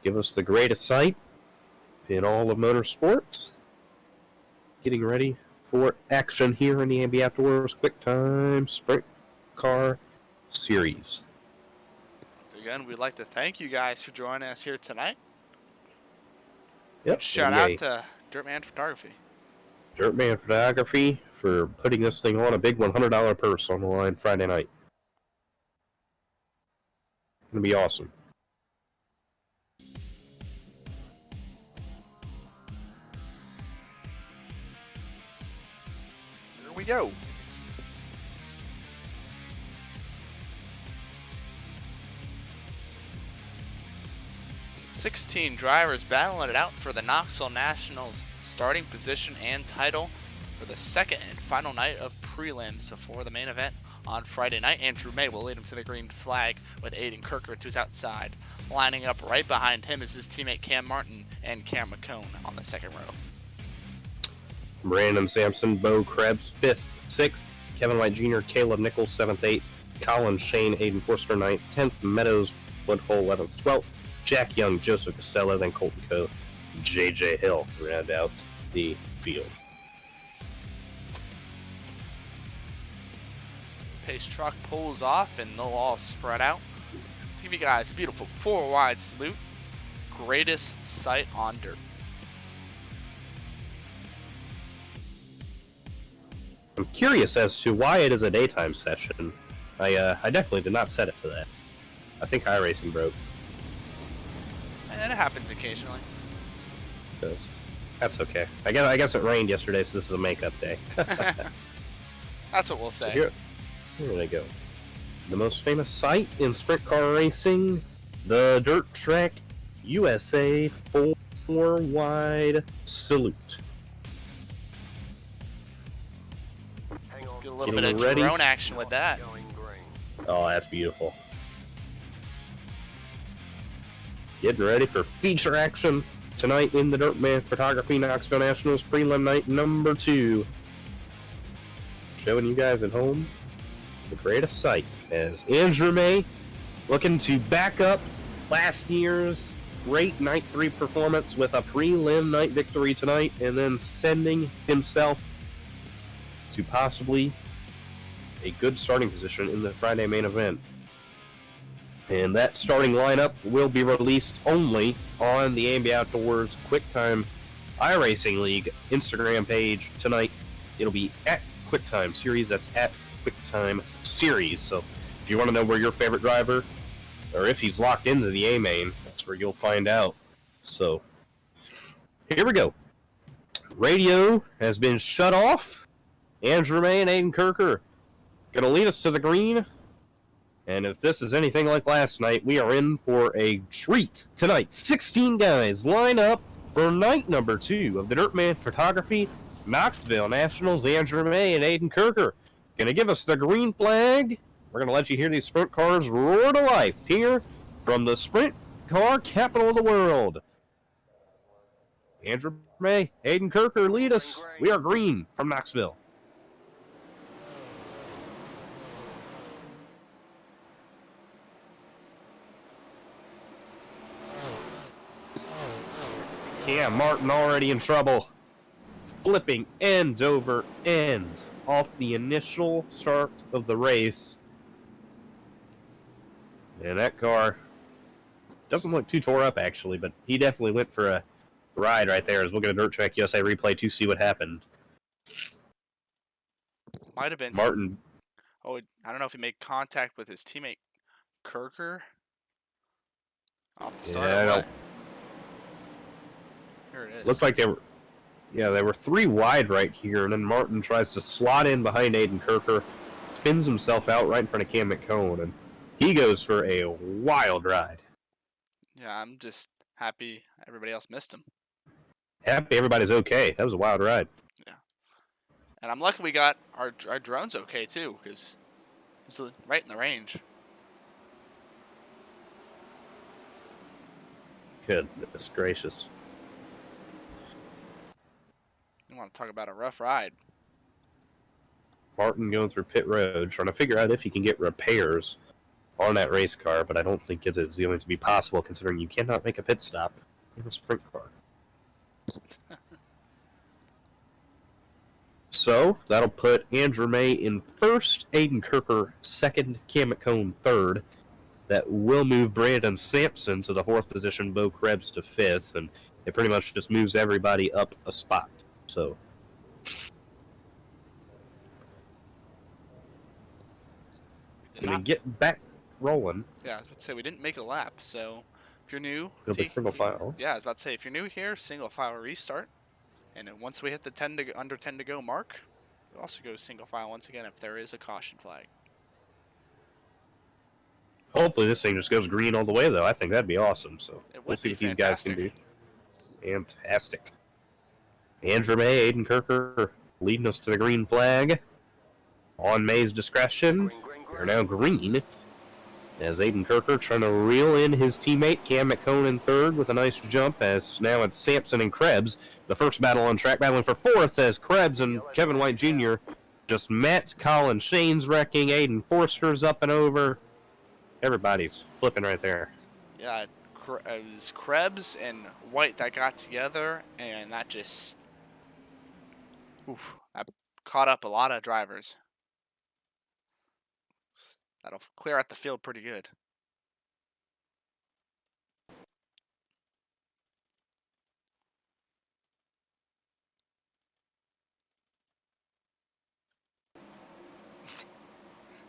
give us the greatest sight in all of motorsports. Getting ready for action here in the AMB Outdoors Quicktime Sprint Car Series. So again, we'd like to thank you guys for joining us here tonight. Yep. Shout out to Dirtman Photography. Dirtman Photography for putting this thing on, a big $100 purse on the line Friday night. Gonna be awesome. Here we go. "16 drivers battling it out for the Knoxville Nationals starting position and title for the second and final night of prelims before the main event on Friday night. Andrew May will lead him to the green flag with Aiden Kirker to his outside. Lining up right behind him is his teammate Cam Martin and Cam McCone on the second row. Brandon Sampson, Bo Krebs, 5th, 6th. Kevin White Jr., Caleb Nichols, 7th, 8th. Colin Shane, Aiden Forster, 9th, 10th. Meadows, Woodhull, 11th, 12th. Jack Young, Joseph Costello, then Colton Coe, J.J. Hill round out the field. Pace truck pulls off and they'll all spread out. To give you guys a beautiful 4 wide salute. Greatest sight on dirt. I'm curious as to why it is a daytime session. I definitely did not set it to that. I think iRacing broke. And it happens occasionally. That's okay. I guess it rained yesterday, so this is a makeup day. That's what we'll say. Here they go. The most famous sight in sprint car racing, the Dirt Track USA 4 wide salute. Get a little bit of drone action with that. Oh, that's beautiful. Getting ready for feature action tonight in the Dirtman Photography Knoxville Nationals Prelim Night number 2. Showing you guys at home the greatest sight as Andrew May looking to back up last year's great Night 3 performance with a prelim night victory tonight, and then sending himself to possibly a good starting position in the Friday main event. And that starting lineup will be released only on the AMB Outdoors Quicktime iRacing League Instagram page tonight. It'll be at Quicktime Series. That's at Quicktime Series. So if you want to know where your favorite driver, or if he's locked into the A main, that's where you'll find out. So here we go. Radio has been shut off. Andrew May and Aiden Kirker going to lead us to the green. And if this is anything like last night, we are in for a treat tonight. 16 guys line up for night number 2 of the Dirtman Photography Knoxville Nationals. Andrew May and Aiden Kirker going to give us the green flag. We're going to let you hear these sprint cars roar to life here from the sprint car capital of the world. Andrew May, Aiden Kirker, lead us. We are green from Knoxville. Cam Martin already in trouble. Flipping end over end off the initial start of the race. And that car doesn't look too tore up, actually, but he definitely went for a ride right there, as we'll get a Dirt Track USA replay to see what happened. Might have been Martin. Oh, I don't know if he made contact with his teammate Kirker off the start. Yeah, Or I what? Here it is. Looked like they were 3 wide right here, and then Martin tries to slot in behind Aiden Kirker, spins himself out right in front of Cam McCone, and he goes for a wild ride. Yeah, I'm just happy everybody else missed him. Happy everybody's okay. That was a wild ride. Yeah. And I'm lucky we got our drones okay, too, because it was right in the range. Goodness gracious. You want to talk about a rough ride. Martin going through pit road, trying to figure out if he can get repairs on that race car, but I don't think it is going to be possible, considering you cannot make a pit stop in a sprint car. So, that'll put Andrew May in first, Aiden Kirker second, Cam McCone third. That will move Brandon Sampson to the 4th position, Bo Krebs to 5th, and it pretty much just moves everybody up a spot. So, gonna get back rolling. Yeah, I was about to say we didn't make a lap, so if you're new, Go to single file. Yeah, I was about to say if you're new here, single file restart, and then once we hit the under 10 to go mark, we'll also go single file once again if there is a caution flag. Hopefully this thing just goes green all the way, though. I think that'd be awesome. So we'll see be what these guys can do. fantastic. Fantastic. Andrew May, Aiden Kirker leading us to the green flag. On May's discretion, they're now green. As Aiden Kirker trying to reel in his teammate, Cam McCone in 3rd with a nice jump, as now it's Sampson and Krebs. The first battle on track, battling for 4th, as Krebs and Kevin White Jr. just met. Colin Shane's wrecking. Aiden Forster's up and over. Everybody's flipping right there. Yeah, it was Krebs and White that got together, and that just that caught up a lot of drivers. That'll clear out the field pretty good.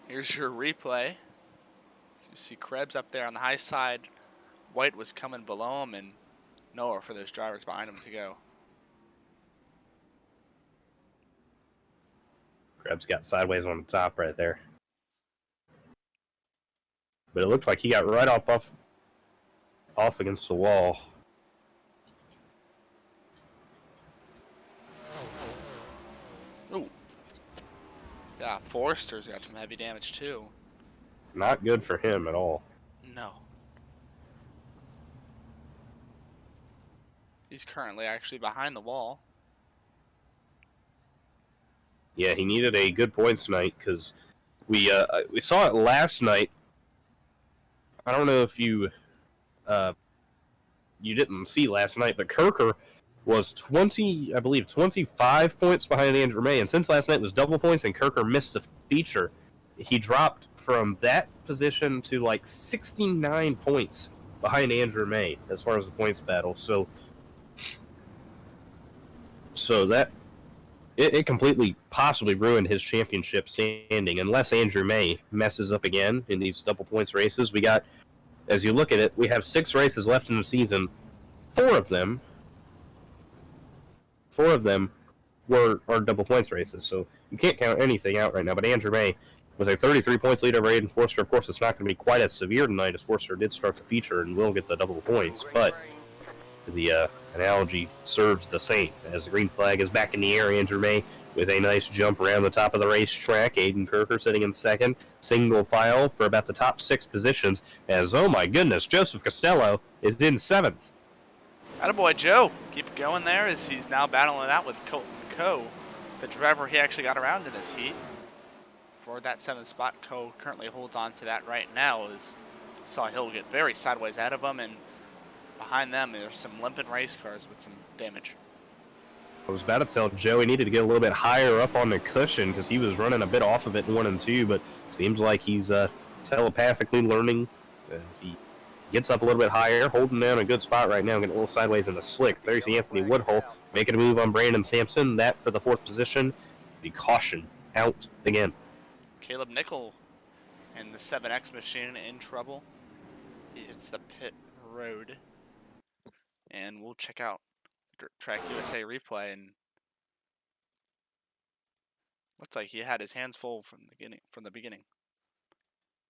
Here's your replay. So you see Krebs up there on the high side. White was coming below him, and nowhere for those drivers behind him to go. Krebs got sideways on the top right there. But it looked like he got right off against the wall. Ooh. Yeah, Forster's got some heavy damage too. Not good for him at all. No. He's currently actually behind the wall. Yeah, he needed a good points night because we saw it last night. I don't know if you didn't see last night, but Kirker was 25 points behind Andrew May, and since last night was double points and Kirker missed the feature, he dropped from that position to like 69 points behind Andrew May as far as the points battle. So that it completely possibly ruined his championship standing unless Andrew May messes up again in these double points races. We got, as you look at it, we have 6 races left in the season. 4 of them are double points races, so you can't count anything out right now. But Andrew May with a 33 points lead over Aiden Forster. Of course, it's not going to be quite as severe tonight as Forster did start the feature and will get the double points, but the analogy serves the same. As the green flag is back in the air, Andrew May with a nice jump around the top of the racetrack. Aiden Kirker sitting in 2nd, single file for about the top 6 positions, as, oh my goodness, Joseph Costello is in 7th. Attaboy Joe, keep it going there as he's now battling out with Colton Coe, the driver he actually got around in this heat. For that 7th spot, Coe currently holds on to that right now as saw Hill get very sideways out of him, and behind them there's some limping race cars with some damage. I was about to tell Joe he needed to get a little bit higher up on the cushion because he was running a bit off of it in 1 and 2, but seems like he's telepathically learning as he Gets up a little bit higher, holding down a good spot right now, getting a little sideways in the slick. There's the Anthony Woodhull making a move on Brandon Sampson. That for the 4th position. The caution out again. Caleb Nickel and the 7X machine in trouble. He hits the pit road. And we'll check out Track USA replay, and looks like he had his hands full from the beginning.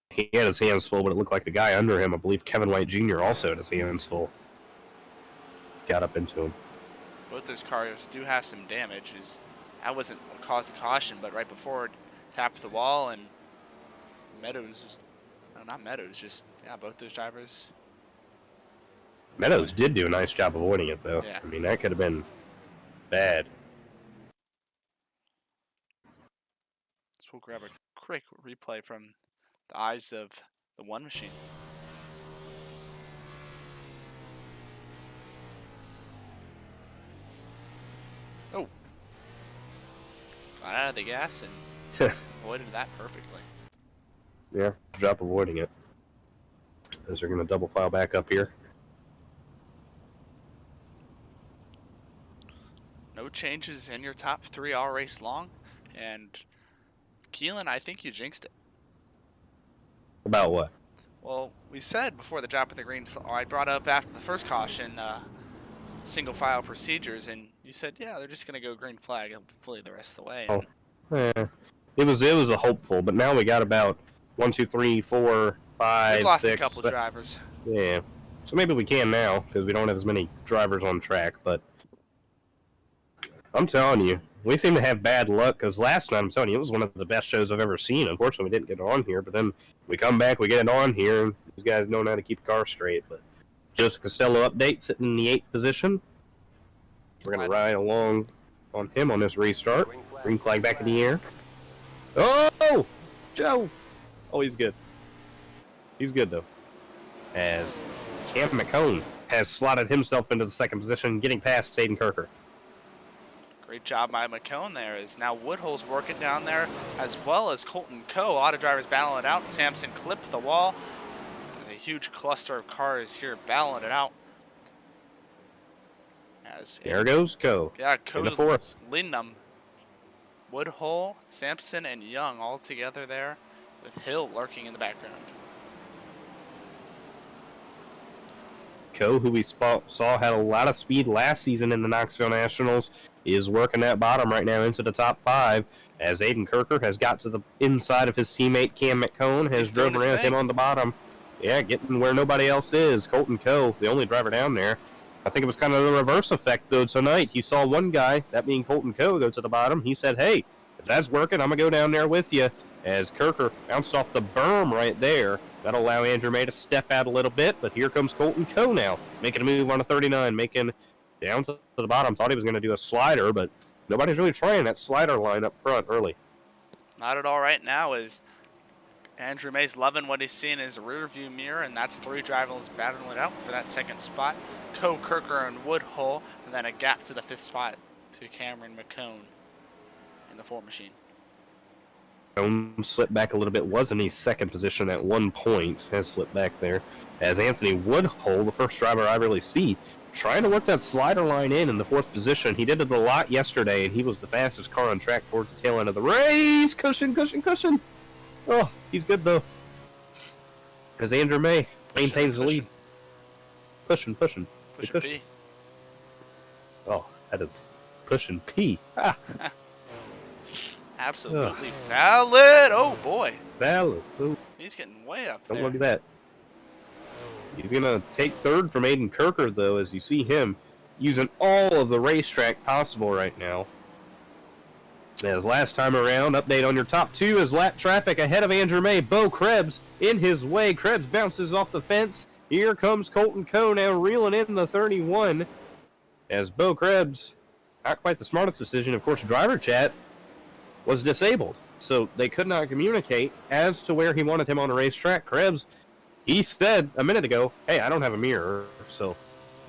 He had his hands full, but it looked like the guy under him, I believe Kevin White Jr. also had his hands full. Got up into him. Both those cars do have some damage. That wasn't what caused the caution, but right before it tapped the wall, and Meadows, no, not Meadows, just, yeah, both those drivers. Meadows did do a nice job avoiding it, though. Yeah. I mean, that could have been bad. So we'll grab a quick replay from the eyes of the one machine. Oh. Got out of the gas and avoided that perfectly. Yeah, job avoiding it. As they're going to double file back up here. No changes in your top 3 all race long. And Kelan, I think you jinxed it. About what? Well, we said before the drop of the green flag, I brought up after the first caution, single file procedures, and you said, yeah, they're just going to go green flag hopefully the rest of the way. Oh, it was a hopeful, but now we got about 1, 2, 3, 4, 5, We've lost 6. a couple drivers. Yeah, so maybe we can now because we don't have as many drivers on track. But I'm telling you, we seem to have bad luck because last night, I'm telling you, it was one of the best shows I've ever seen. Unfortunately, we didn't get it on here, but then we come back, we get it on here, and these guys know how to keep the car straight. But Joseph Costello update, sitting in the 8th position. We're going to ride along on him on this restart. Green flag back in the air. Oh! Joe! Oh, he's good. He's good, though. As Cam McCone has slotted himself into the 2nd position, getting past Aiden Kirker. Great job by McCone there, as now Woodhull's working down there, as well as Colton Coe. A lot of drivers battling it out. Sampson clipped the wall. There's a huge cluster of cars here battling it out. There goes Coe. Yeah, in the Coe's 4th. leading them. Woodhull, Sampson, and Young all together there, with Hill lurking in the background. Coe, who we saw had a lot of speed last season in the Knoxville Nationals, is working that bottom right now into the top 5, as Aiden Kirker has got to the inside of his teammate Cam McCone, has driven around him on the bottom. Yeah, getting where nobody else is. Colton Coe, the only driver down there. I think it was kind of the reverse effect, though, tonight. He saw one guy, that being Colton Coe, go to the bottom. He said, hey, if that's working, I'm going to go down there with you. As Kirker bounced off the berm right there. That'll allow Andrew May to step out a little bit, but here comes Colton Coe now, making a move on a 39, making down to the bottom. Thought he was going to do a slider, but nobody's really trying that slider line up front early. Not at all right now, is Andrew May's loving what he's seeing in his rear view mirror, and that's 3 drivers battling it out for that 2nd spot. Coe, Kirker, and Woodhull, and then a gap to the 5th spot to Cameron McCone in the 4 machine. McCone slipped back a little bit, was in his 2nd position at one point, has slipped back there. As Anthony Woodhull, the first driver I really see, trying to work that slider line in the 4th position. He did it a lot yesterday, and he was the fastest car on track towards the tail end of the race. Cushion. Oh, he's good, though. As Andrew May maintains the lead. Pushing. Pushing P. Oh, that is pushing P. Ah. Absolutely valid. Oh, boy. Valid. Ooh. He's getting way up there. Don't look at that. He's going to take 3rd from Aiden Kirker, though, as you see him using all of the racetrack possible right now. As last time around, update on your top 2 is lap traffic ahead of Andrew May. Bo Krebs in his way. Krebs bounces off the fence. Here comes Colton Coe now reeling in the 31. As Bo Krebs, not quite the smartest decision. Of course, driver chat was disabled, so they could not communicate as to where he wanted him on the racetrack. Krebs, he said a minute ago, hey, I don't have a mirror, so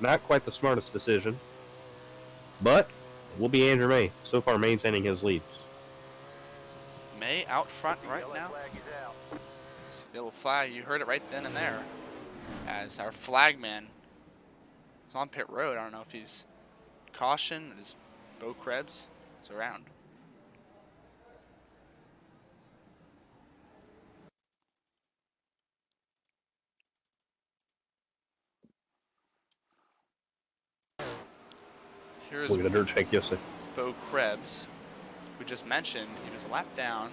not quite the smartest decision. But it will be Andrew May, so far maintaining his lead. May out front right now. Little flag, you heard it right then and there. as our flagman is on pit road. I don't know if he's caution. Is Bo Krebs is around. Here's Look at the dirt check yesterday. Bo Krebs, we just mentioned. He was a lap down.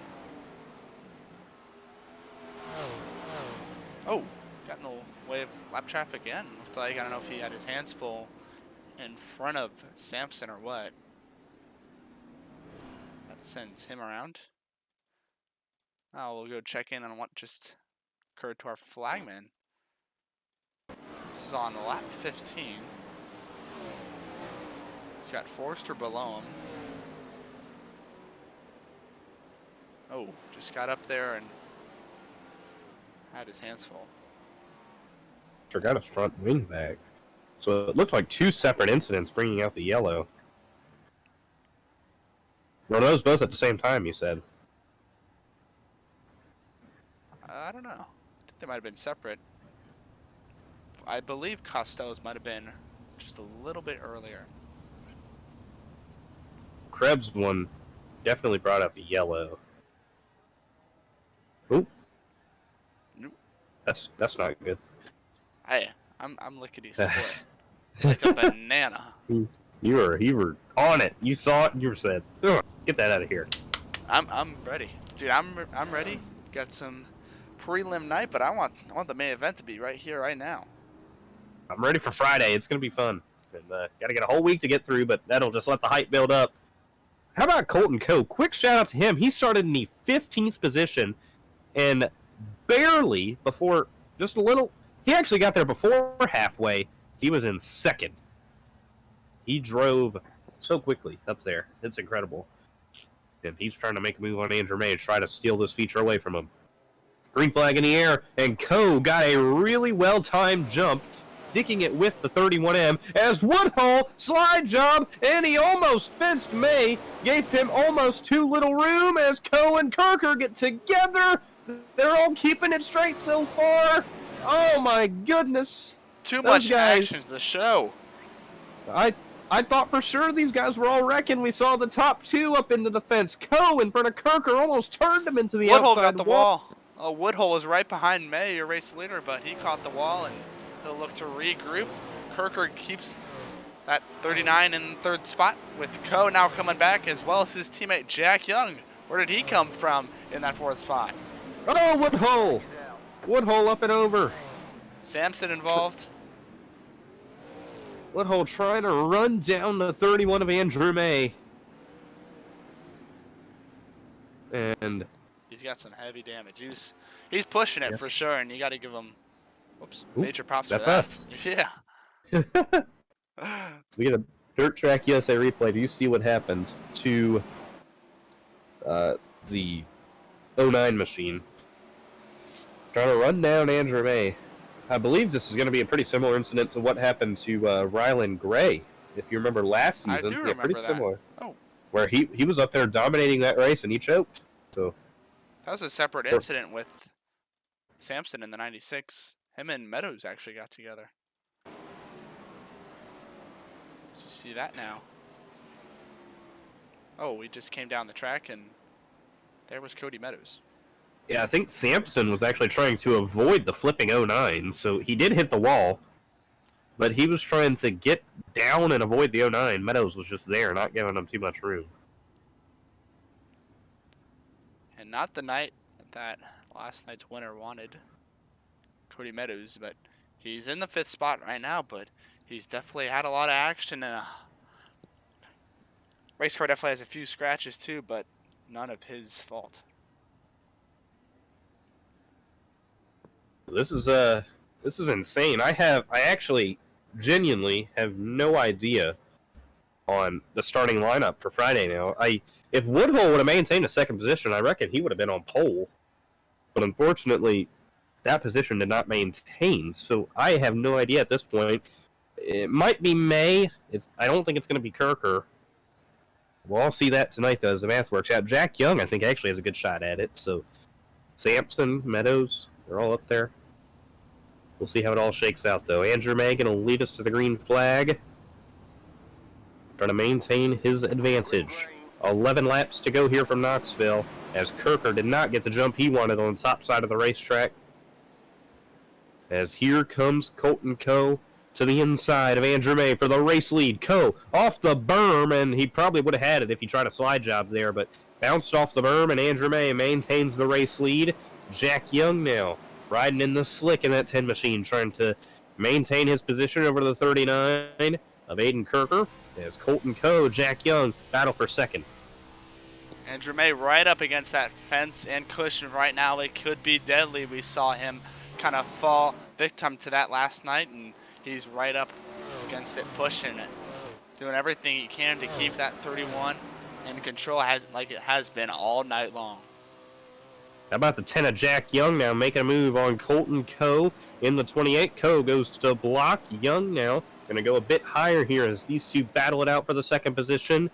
Oh, got in the way of lap traffic again. Looked like, I don't know if he had his hands full in front of Sampson or what. That sends him around. Now we'll go check in on what just occurred to our flagman. This is on lap 15. He's got Forrester below him. Oh, just got up there and had his hands full. Forgot his front wing back. So it looked like two separate incidents bringing out the yellow. Were those both at the same time, you said? I don't know. I think they might have been separate. I believe Costello's might have been just a little bit earlier. Krebs one definitely brought out the yellow. Oop. Nope. That's not good. Hey, I'm lickety split. Like a banana. You were on it. You saw it and you said, "Ugh, get that out of here." I'm ready. Dude, I'm ready. Got some prelim night, but I want the main event to be right here, right now. I'm ready for Friday. It's gonna be fun. And gotta get a whole week to get through, but that'll just let the hype build up. How about Colton Coe? Quick shout out to him. He started in the 15th position and barely before, just a little, he actually got there before halfway. He was in second. He drove so quickly up there. It's incredible. And he's trying to make a move on Andrew May to try to steal this feature away from him. Green flag in the air, and Coe got a really well-timed jump, sticking it with the 31M as Woodhull slide job, and he almost fenced May, gave him almost too little room as Coe and Kirker get together. They're all keeping it straight so far. Oh my goodness. Too Those much guys, action to the show. I thought for sure these guys were all wrecking. We saw the top two up into the fence. Coe in front of Kirker almost turned him into the Woodhull outside got the wall. Oh, Woodhull was right behind May, your race leader, but he caught the wall and he'll look to regroup. Kirker keeps that 39 in third spot with Coe now coming back, as well as his teammate Jack Young. Where did he come from in that fourth spot? Oh, Woodhull! Woodhull up and over. Sampson involved. Woodhull trying to run down the 31 of Andrew May. And He's got some heavy damage. He's pushing it for sure, and you got to give him major props for that. That's us. Yeah. So we get a Dirt Track USA replay. Do you see what happened to the 09 machine? Trying to run down Andrew May. I believe this is going to be a pretty similar incident to what happened to Rylan Gray, if you remember last season. I do remember pretty that. similar. Oh. Where he was up there dominating that race and he choked. So that was a separate incident with Sampson in the 96. Him and Meadows actually got together. So you see that now. Oh, we just came down the track and there was Cody Meadows. yeah, I think Sampson was actually trying to avoid the flipping 09, so he did hit the wall, but he was trying to get down and avoid the 09. Meadows was just there, not giving him too much room. And not the night that last night's winner wanted, Cody Meadows, but he's in the 5th spot right now, but he's definitely had a lot of action, and race car definitely has a few scratches too, but none of his fault. This is insane. I actually genuinely have no idea on the starting lineup for Friday now. If Woodhull would have maintained a second position, I reckon he would have been on pole. But unfortunately, that position did not maintain. So I have no idea at this point. It might be May. I don't think it's going to be Kirker. We'll all see that tonight, though, as the math works out. Jack Young, I think, actually has a good shot at it. So Sampson, Meadows, they're all up there. We'll see how it all shakes out, though. Andrew May going to lead us to the green flag. Trying to maintain his advantage. 11 laps to go here from Knoxville, as Kirker did not get the jump he wanted on the top side of the racetrack. As here comes Colton Coe to the inside of Andrew May for the race lead. Coe off the berm, and he probably would have had it if he tried a slide job there, but bounced off the berm, and Andrew May maintains the race lead. Jack Young now riding in the slick in that 10 machine, trying to maintain his position over the 39 of Aiden Kirker. As Colton Coe, Jack Young battle for second. Andrew May right up against that fence and cushion right now. It could be deadly. We saw him kind of fall victim to that last night, and he's right up against it, pushing it, doing everything he can to keep that 31 in control, like it has been all night long. How about the 10 of Jack Young now making a move on Colton Coe in the 28. Coe goes to block. Young now going to go a bit higher here as these two battle it out for the second position.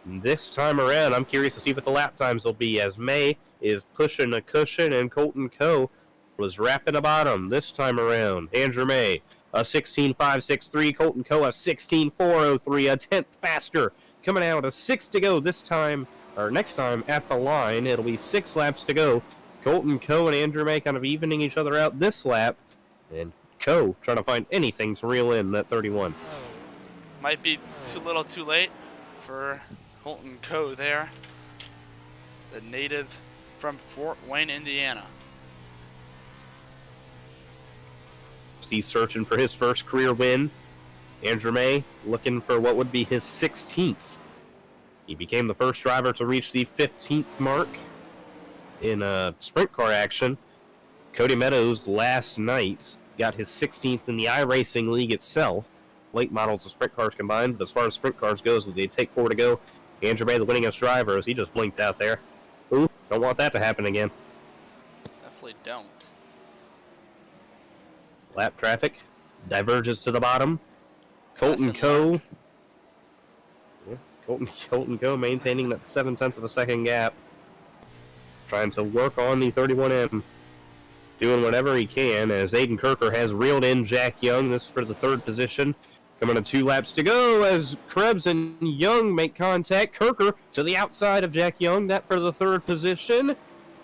This time around, I'm curious to see what the lap times will be, as May is pushing a cushion and Colton Coe was wrapping the bottom this time around. Andrew May, a 16.563. Colton Coe, a 16.403, a tenth faster. Coming out, a 6 to go this time, or next time at the line. It'll be 6 laps to go. Colton Coe and Andrew May kind of evening each other out this lap. And Coe trying to find anything to reel in that 31. Might be too little too late for Colton Coe there, the native from Fort Wayne, Indiana. He's searching for his first career win. Andrew May looking for what would be his 16th. He became the first driver to reach the 15th mark in sprint car action. Cody Meadows last night got his 16th in the iRacing League itself. Late models of sprint cars combined, but as far as sprint cars goes, with the take 4 to go, Andrew May, the winningest driver, as he just blinked out there. Ooh, don't want that to happen again. Definitely don't. Lap traffic diverges to the bottom. Colton Coe. Yeah, Colton Coe maintaining that 7/10 of a second gap. Trying to work on the 31M. Doing whatever he can, as Aiden Kirker has reeled in Jack Young. This for the third position. Coming to 2 laps to go as Krebs and Young make contact. Kirker to the outside of Jack Young. That for the third position.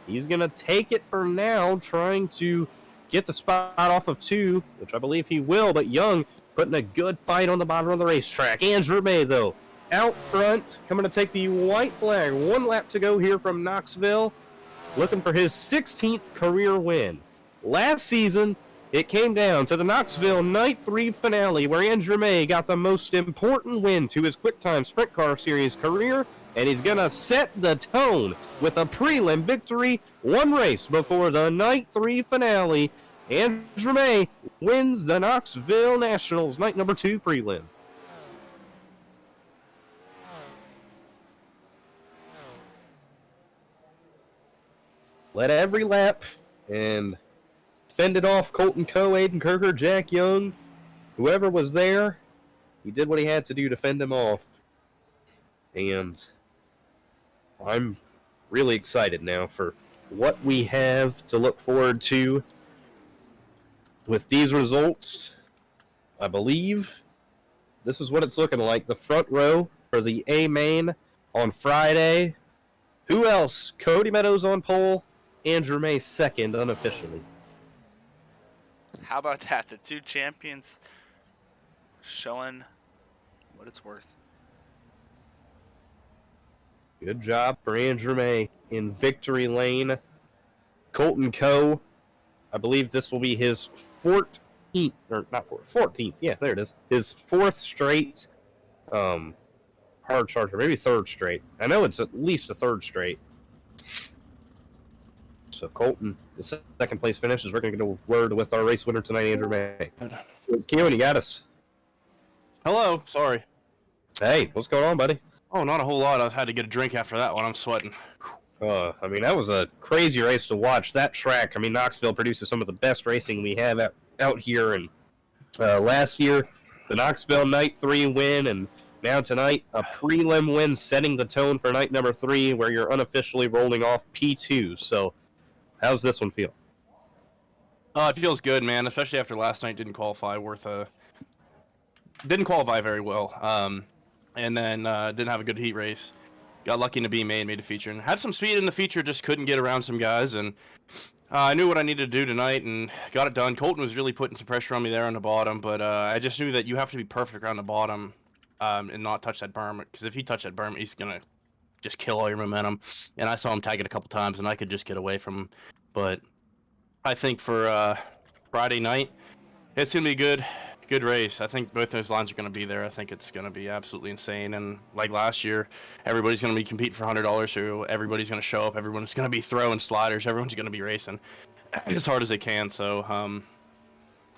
He's going to take it for now, trying to get the spot off of 2, which I believe he will, but Young putting a good fight on the bottom of the racetrack. Andrew May, though, out front, coming to take the white flag. 1 lap to go here from Knoxville, looking for his 16th career win. Last season, it came down to the Knoxville Night 3 finale, where Andrew May got the most important win to his Quicktime Sprint Car Series career, and he's going to set the tone with a prelim victory 1 race before the Night 3 finale. Andrew May wins the Knoxville Nationals Night number 2 prelim. Led every lap and fended off Colton Coe, Aiden Kirker, Jack Young, whoever was there. He did what he had to do to fend him off. And I'm really excited now for what we have to look forward to with these results. I believe this is what it's looking like. The front row for the A main on Friday. Who else? Cody Meadows on pole. Andrew May second unofficially. How about that? The 2 champions showing what it's worth. Good job for Andrew May in victory lane. Colton Coe, I believe this will be his 14th, or not 14th, yeah, there it is. His 4th straight hard charger, maybe 3rd straight. I know it's at least a 3rd straight. So Colton, the second place finishes. We're going to get a word with our race winner tonight, Andrew May. Keelan, you got us. Hello, sorry. Hey, what's going on, buddy? Oh, not a whole lot. I've had to get a drink after that one. I'm sweating. I mean, that was a crazy race to watch. That track, I mean, Knoxville produces some of the best racing we have out here. And last year, the Knoxville Night 3 win, and now tonight, a prelim win setting the tone for night number 3, where you're unofficially rolling off P2. So, how's this one feel? It feels good, man. Especially after last night didn't qualify didn't qualify very well. And then didn't have a good heat race. Got lucky in the B main, made a feature, and had some speed in the feature. Just couldn't get around some guys, and I knew what I needed to do tonight and got it done. Colton was really putting some pressure on me there on the bottom, but I just knew that you have to be perfect around the bottom and not touch that berm, because if he touched that berm, he's gonna just kill all your momentum. And I saw him tag it a couple times, and I could just get away from him. But I think for Friday night, it's gonna be a good race. I think both those lines are gonna be there. I think it's gonna be absolutely insane. And like last year, everybody's gonna be competing for $100. So everybody's gonna show up. Everyone's gonna be throwing sliders. Everyone's gonna be racing as hard as they can. So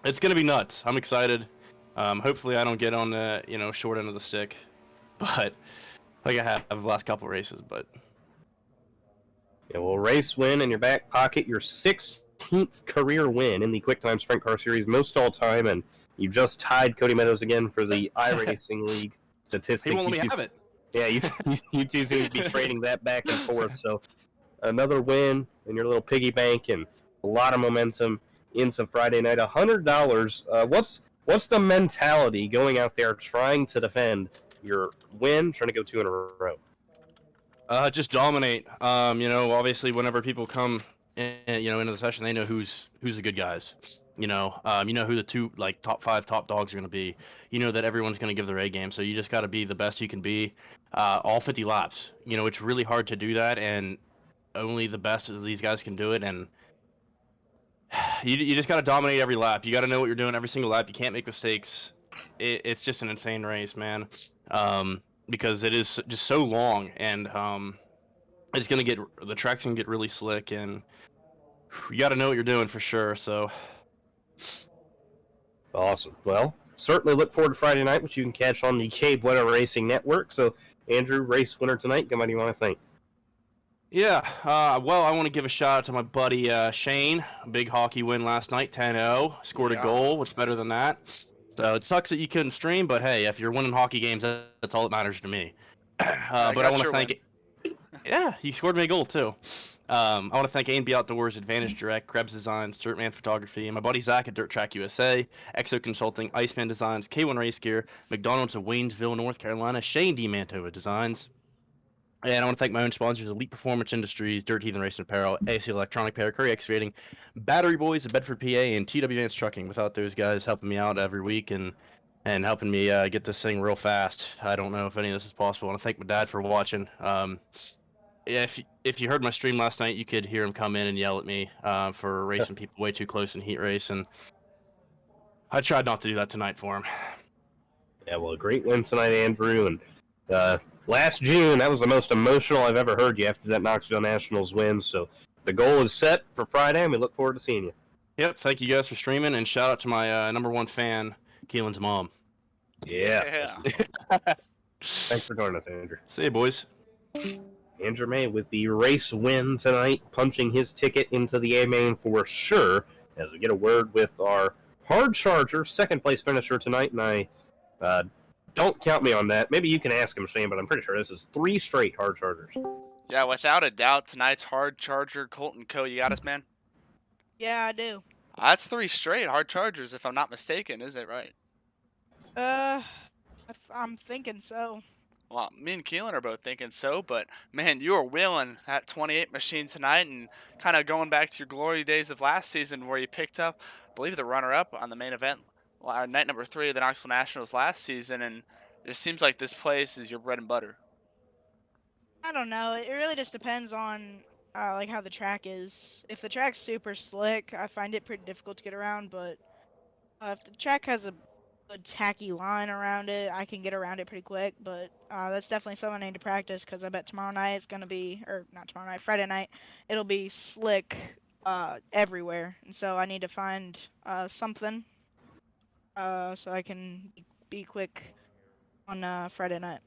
it's gonna be nuts. I'm excited. Hopefully I don't get on the short end of the stick, but like I have the last couple races. But Yeah, well, race win in your back pocket, your 16th career win in the Quicktime Sprint Car Series, most all time, and you just tied Cody Meadows again for the iRacing League statistic. he won't let me have it. Yeah, you two seem to be trading that back and forth. So another win in your little piggy bank and a lot of momentum into Friday night. $100. What's the mentality going out there trying to defend your win, trying to go 2 in a row? Just dominate. Obviously, whenever people come into the session, they know who's the good guys. You know who the two top 5 top dogs are going to be. You know that everyone's going to give their A game, so you just got to be the best you can be, all 50 laps. It's really hard to do that, and only the best of these guys can do it. And you just got to dominate every lap. You got to know what you're doing every single lap. You can't make mistakes. It's just an insane race, man. Because it is just so long, and the track's gonna get really slick, and you got to know what you're doing for sure. So awesome. Well, certainly look forward to Friday night, which you can catch on the Cape Bueno Racing Network. So, Andrew, race winner tonight. What do you want to thank? yeah, well, I want to give a shout out to my buddy Shane. Big hockey win last night, 10-0. Scored a goal. What's better than that? So it sucks that you couldn't stream, but hey, if you're winning hockey games, that's all that matters to me. But I want to thank. Yeah, he scored me a goal too. I want to thank A&B Outdoors, Advantage Direct, Krebs Designs, Dirtman Photography, and my buddy Zach at Dirt Track USA, Exo Consulting, Iceman Designs, K1 Race Gear, McDonald's of Waynesville, North Carolina, Shane DiMantova Designs. And I want to thank my own sponsors, Elite Performance Industries, Dirt Heathen Racing Apparel, AC Electronic Pair, Curry Excavating, Battery Boys of Bedford, PA, and TW Vance Trucking. Without those guys helping me out every week and helping me get this thing real fast, I don't know if any of this is possible. I want to thank my dad for watching. If you heard my stream last night, you could hear him come in and yell at me for racing people way too close in heat race, and I tried not to do that tonight for him. Yeah, well, a great win tonight, Andrew, and last June, that was the most emotional I've ever heard you after that Knoxville Nationals win. So the goal is set for Friday, and we look forward to seeing you. Yep, thank you guys for streaming, and shout out to my #1 fan, Keelan's mom. Yeah. Thanks for joining us, Andrew. See you, boys. Andrew May with the race win tonight, punching his ticket into the A main for sure. As we get a word with our hard charger, second place finisher tonight, and I don't count me on that. Maybe you can ask him, Shane, but I'm pretty sure this is 3 straight hard chargers. Yeah, without a doubt, tonight's hard charger, Colton Co. You got us, man? Yeah, I do. That's 3 straight hard chargers, if I'm not mistaken. Is it right? I'm thinking so. Well, me and Keelan are both thinking so, but man, you were wheeling that 28 machine tonight and kind of going back to your glory days of last season where you picked up, I believe, the runner-up on the main event, night number 3 of the Knoxville Nationals last season, and it seems like this place is your bread and butter. I don't know. It really just depends on like how the track is. If the track's super slick, I find it pretty difficult to get around, but if the track has a good tacky line around it, I can get around it pretty quick. But that's definitely something I need to practice, because I bet tomorrow night it's going to be, or not tomorrow night, Friday night, it'll be slick everywhere. And so I need to find something so I can be quick on Friday night.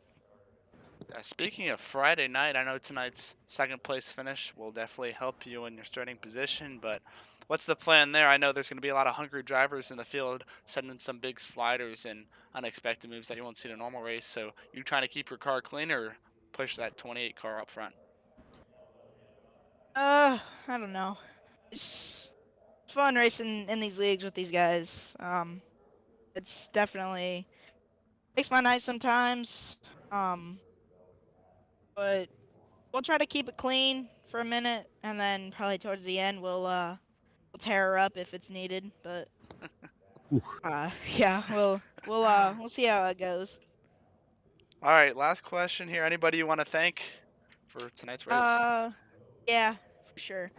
Speaking of Friday night, I know tonight's second place finish will definitely help you in your starting position, but what's the plan there? I know there's going to be a lot of hungry drivers in the field sending some big sliders and unexpected moves that you won't see in a normal race, so you trying to keep your car clean or push that 28 car up front? I don't know. fun racing in these leagues with these guys. It's definitely makes my night sometimes. But we'll try to keep it clean for a minute, and then probably towards the end we'll tear her up if it's needed. But yeah, we'll see how it goes. All right, last question here. Anybody you want to thank for tonight's race? Yeah, for sure.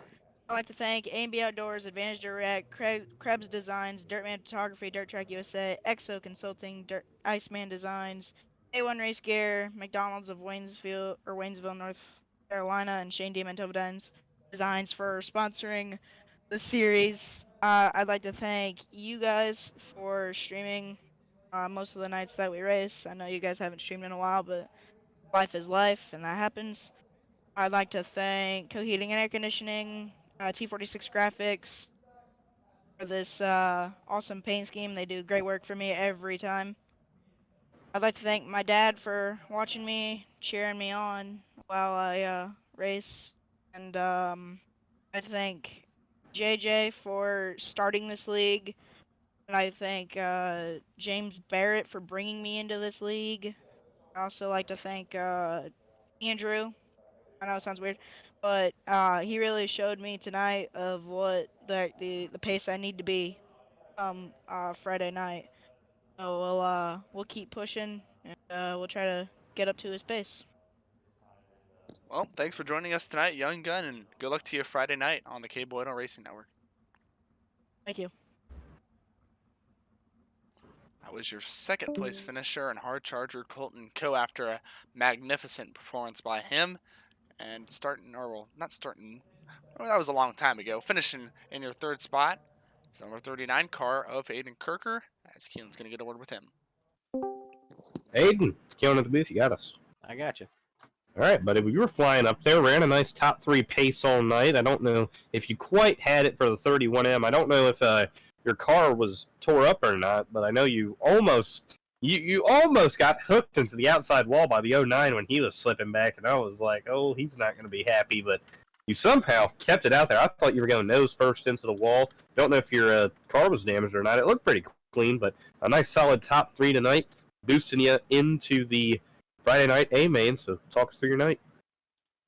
I'd like to thank A&B Outdoors, Advantage Direct, Krebs Designs, Dirtman Photography, Dirt Track USA, EXO Consulting, Iceman Designs, A1 Race Gear, McDonald's of Waynesville, North Carolina, and Shane DiMantova Designs for sponsoring the series. I'd like to thank you guys for streaming most of the nights that we race. I know you guys haven't streamed in a while, but life is life, and that happens. I'd like to thank Co-Heating and Air Conditioning, T46 Graphics for this awesome paint scheme. They do great work for me every time. I'd like to thank my dad for watching me, cheering me on while I race. And I thank JJ for starting this league. And I thank James Barrett for bringing me into this league. I also like to thank Andrew. I know it sounds weird, but he really showed me tonight of what the pace I need to be Friday night. So we'll keep pushing and we'll try to get up to his pace. Well, thanks for joining us tonight, Young Gun, and good luck to you Friday night on the Cable Bueno Racing Network. Thank you. That was your second place finisher and hard charger Colton Coe after a magnificent performance by him. And that was a long time ago. Finishing in your third spot is number 39 car of Aiden Kirker, as Keelan's going to get a word with him. Aiden, it's Kelan at the booth. You got us. I got you. All right, buddy. Well, you were flying up there, ran a nice top 3 pace all night. I don't know if you quite had it for the 31M. I don't know if your car was tore up or not, but I know you almost got hooked into the outside wall by the 09 when he was slipping back, and I was like, oh, he's not going to be happy, but you somehow kept it out there. I thought you were going nose first into the wall. Don't know if your car was damaged or not. It looked pretty clean, but a nice solid top 3 tonight, boosting you into the Friday night A-main. So talk us through your night.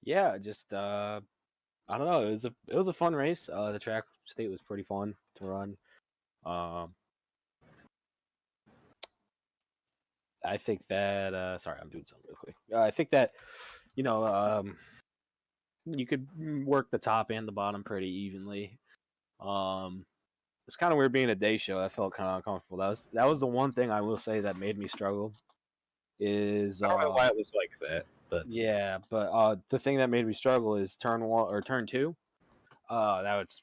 Yeah, just I don't know. It was a fun race. The track state was pretty fun to run. I think that sorry, I'm doing something real quick. I think that you could work the top and the bottom pretty evenly. It's kind of weird being a day show. I felt kind of uncomfortable. That was the one thing I will say that made me struggle. Is I don't know why it was like that, but yeah, but the thing that made me struggle is turn 1 or turn 2.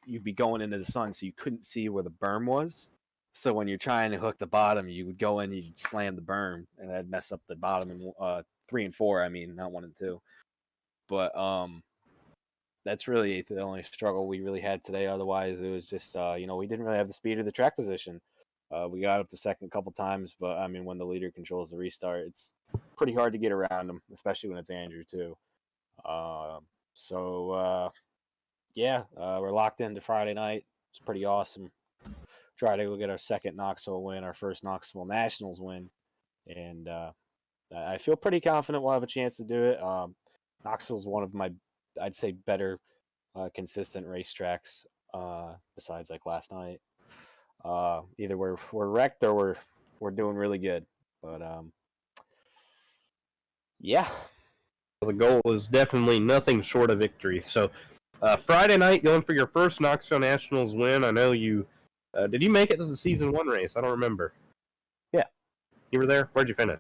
You'd be going into the sun, so you couldn't see where the berm was. So when you're trying to hook the bottom, you would go in, you'd slam the berm, and that'd mess up the bottom in 3 and 4. I mean, not 1 and 2. But that's really the only struggle we really had today. Otherwise, it was just we didn't really have the speed of the track position. We got up to second a couple times, but I mean, when the leader controls the restart, it's pretty hard to get around him, especially when it's Andrew too. We're locked into Friday night. It's pretty awesome. Try to go get our second Knoxville win, our first Knoxville Nationals win, and I feel pretty confident we'll have a chance to do it. Knoxville's one of my, I'd say, better consistent racetracks besides like last night. Either we're wrecked or we're doing really good, but yeah. the goal is definitely nothing short of victory. So Friday night, going for your first Knoxville Nationals win. I know you did. You make it to the season 1 race? I don't remember. Yeah, you were there. Where'd you finish?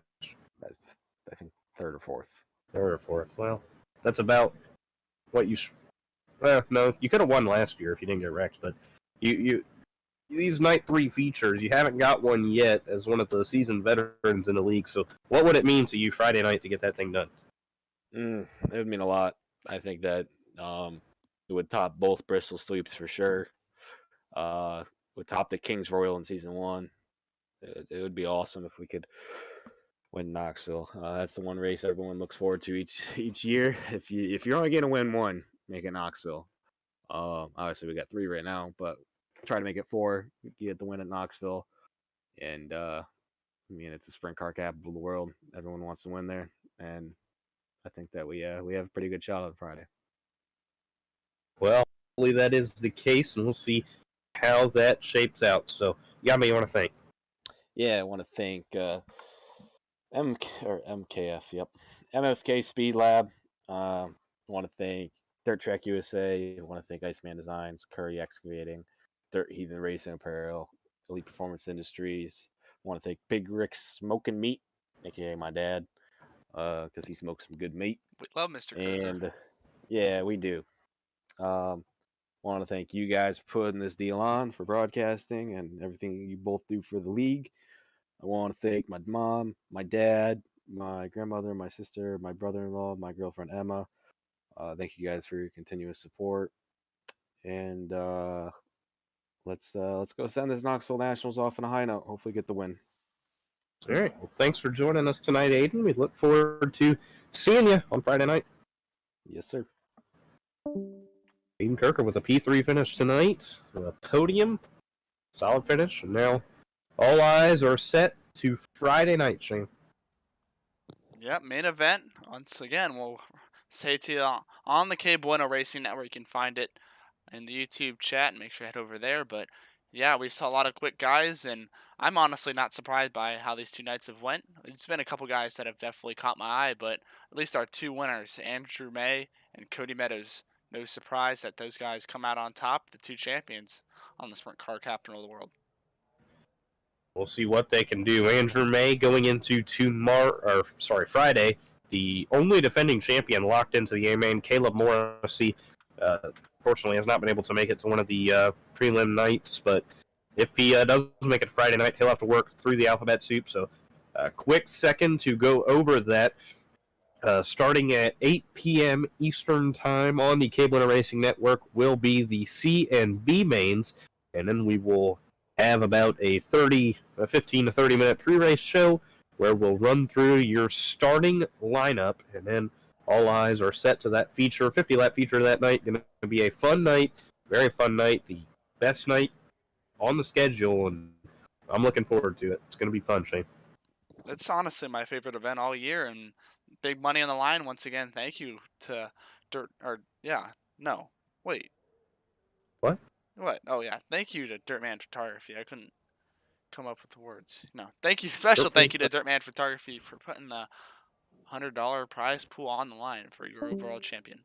I think 3rd or 4th. 3rd or 4th. Well, that's about what you. Well, no, you could have won last year if you didn't get wrecked, but you these night 3 features, you haven't got one yet as one of the seasoned veterans in the league. So what would it mean to you Friday night to get that thing done? It would mean a lot. I think that it would top both Bristol sweeps for sure. Would top the Kings Royal in season 1. It would be awesome if we could win Knoxville. That's the one race everyone looks forward to each year. If you're only going to win one, make it Knoxville. Obviously we got 3 right now, but try to make it 4, get the win at Knoxville. And I mean, it's a sprint car capital of the world. Everyone wants to win there, and I think that we have a pretty good shot on Friday. Well, hopefully that is the case, and we'll see how that shapes out. So, Yama, you want to thank? Yeah, I want to thank MKF, yep, MFK Speed Lab. I want to thank Dirt Track USA. I want to thank Iceman Designs, Curry Excavating, Dirt Heathen Racing Apparel, Elite Performance Industries. I want to thank Big Rick's Smoking Meat, aka my dad, because he smokes some good meat. We love Mr. Kruger. And yeah, we do. Want to thank you guys for putting this deal on, for broadcasting, and everything you both do for the league. I want to thank my mom, my dad, my grandmother, my sister, my brother-in-law, my girlfriend Emma. Thank you guys for your continuous support. And let's go send this Knoxville Nationals off on a high note. Hopefully get the win. All right. Well, thanks for joining us tonight, Aiden. We look forward to seeing you on Friday night. Yes, sir. Aiden Kirker with a P3 finish tonight, a podium, solid finish, and now all eyes are set to Friday night, Shane. Yep, main event. Once again, we'll say to you on the K Bueno Racing Network. You can find it in the YouTube chat and make sure you head over there. But yeah, we saw a lot of quick guys, and I'm honestly not surprised by how these 2 nights have went. It's been a couple guys that have definitely caught my eye, but at least our 2 winners, Andrew May and Cody Meadows. No surprise that those guys come out on top, the 2 champions on the sprint car capital of the world. We'll see what they can do. Andrew May going into Friday, the only defending champion locked into the A-main. Caleb Morrissey, fortunately, has not been able to make it to one of the prelim nights, but if he does make it Friday night, he'll have to work through the alphabet soup. So, quick second to go over that. Starting at 8 p.m. Eastern Time on the K Bueno Racing Network will be the C and B mains, and then we will have about a 15 to 30 minute pre-race show where we'll run through your starting lineup, and then all eyes are set to that feature, 50-lap feature that night. Going to be a fun night, very fun night, the best night on the schedule, and I'm looking forward to it. It's going to be fun, Shane. It's honestly my favorite event all year, and big money on the line once again. Thank you to What? Oh yeah, thank you to Dirtman Photography. I couldn't come up with the words. No, thank you. Special thank you to Dirtman Photography for putting the $100 prize pool on the line for your overall champion.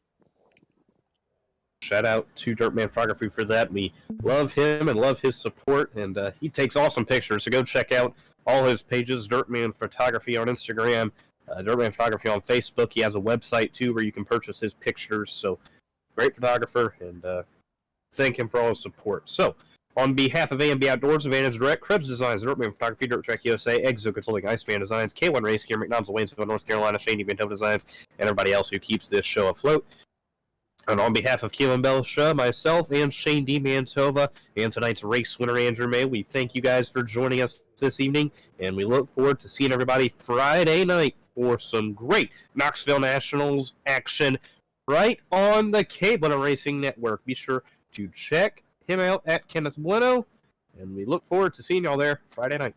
Shout out to Dirtman Photography for that. We love him and love his support, and he takes awesome pictures. So go check out all his pages, Dirtman Photography on Instagram, Dirtman Photography on Facebook. He has a website too where you can purchase his pictures. So great photographer, and thank him for all his support. So on behalf of A&B Outdoors, Advantage Direct, Krebs Designs, Dirtman Photography, Dirt Track USA, Exo Consulting, Iceman Designs, K1 Race Gear, McDonald's, Waynesville, North Carolina, Shane DiMantova Designs, and everybody else who keeps this show afloat. And on behalf of Kelan Belsha, myself, and Shane DiMantova, and tonight's race winner, Andrew May, we thank you guys for joining us this evening, and we look forward to seeing everybody Friday night for some great Knoxville Nationals action right on the K Bueno Racing Network. Be sure to check him out at Kenneth Bueno, and we look forward to seeing y'all there Friday night.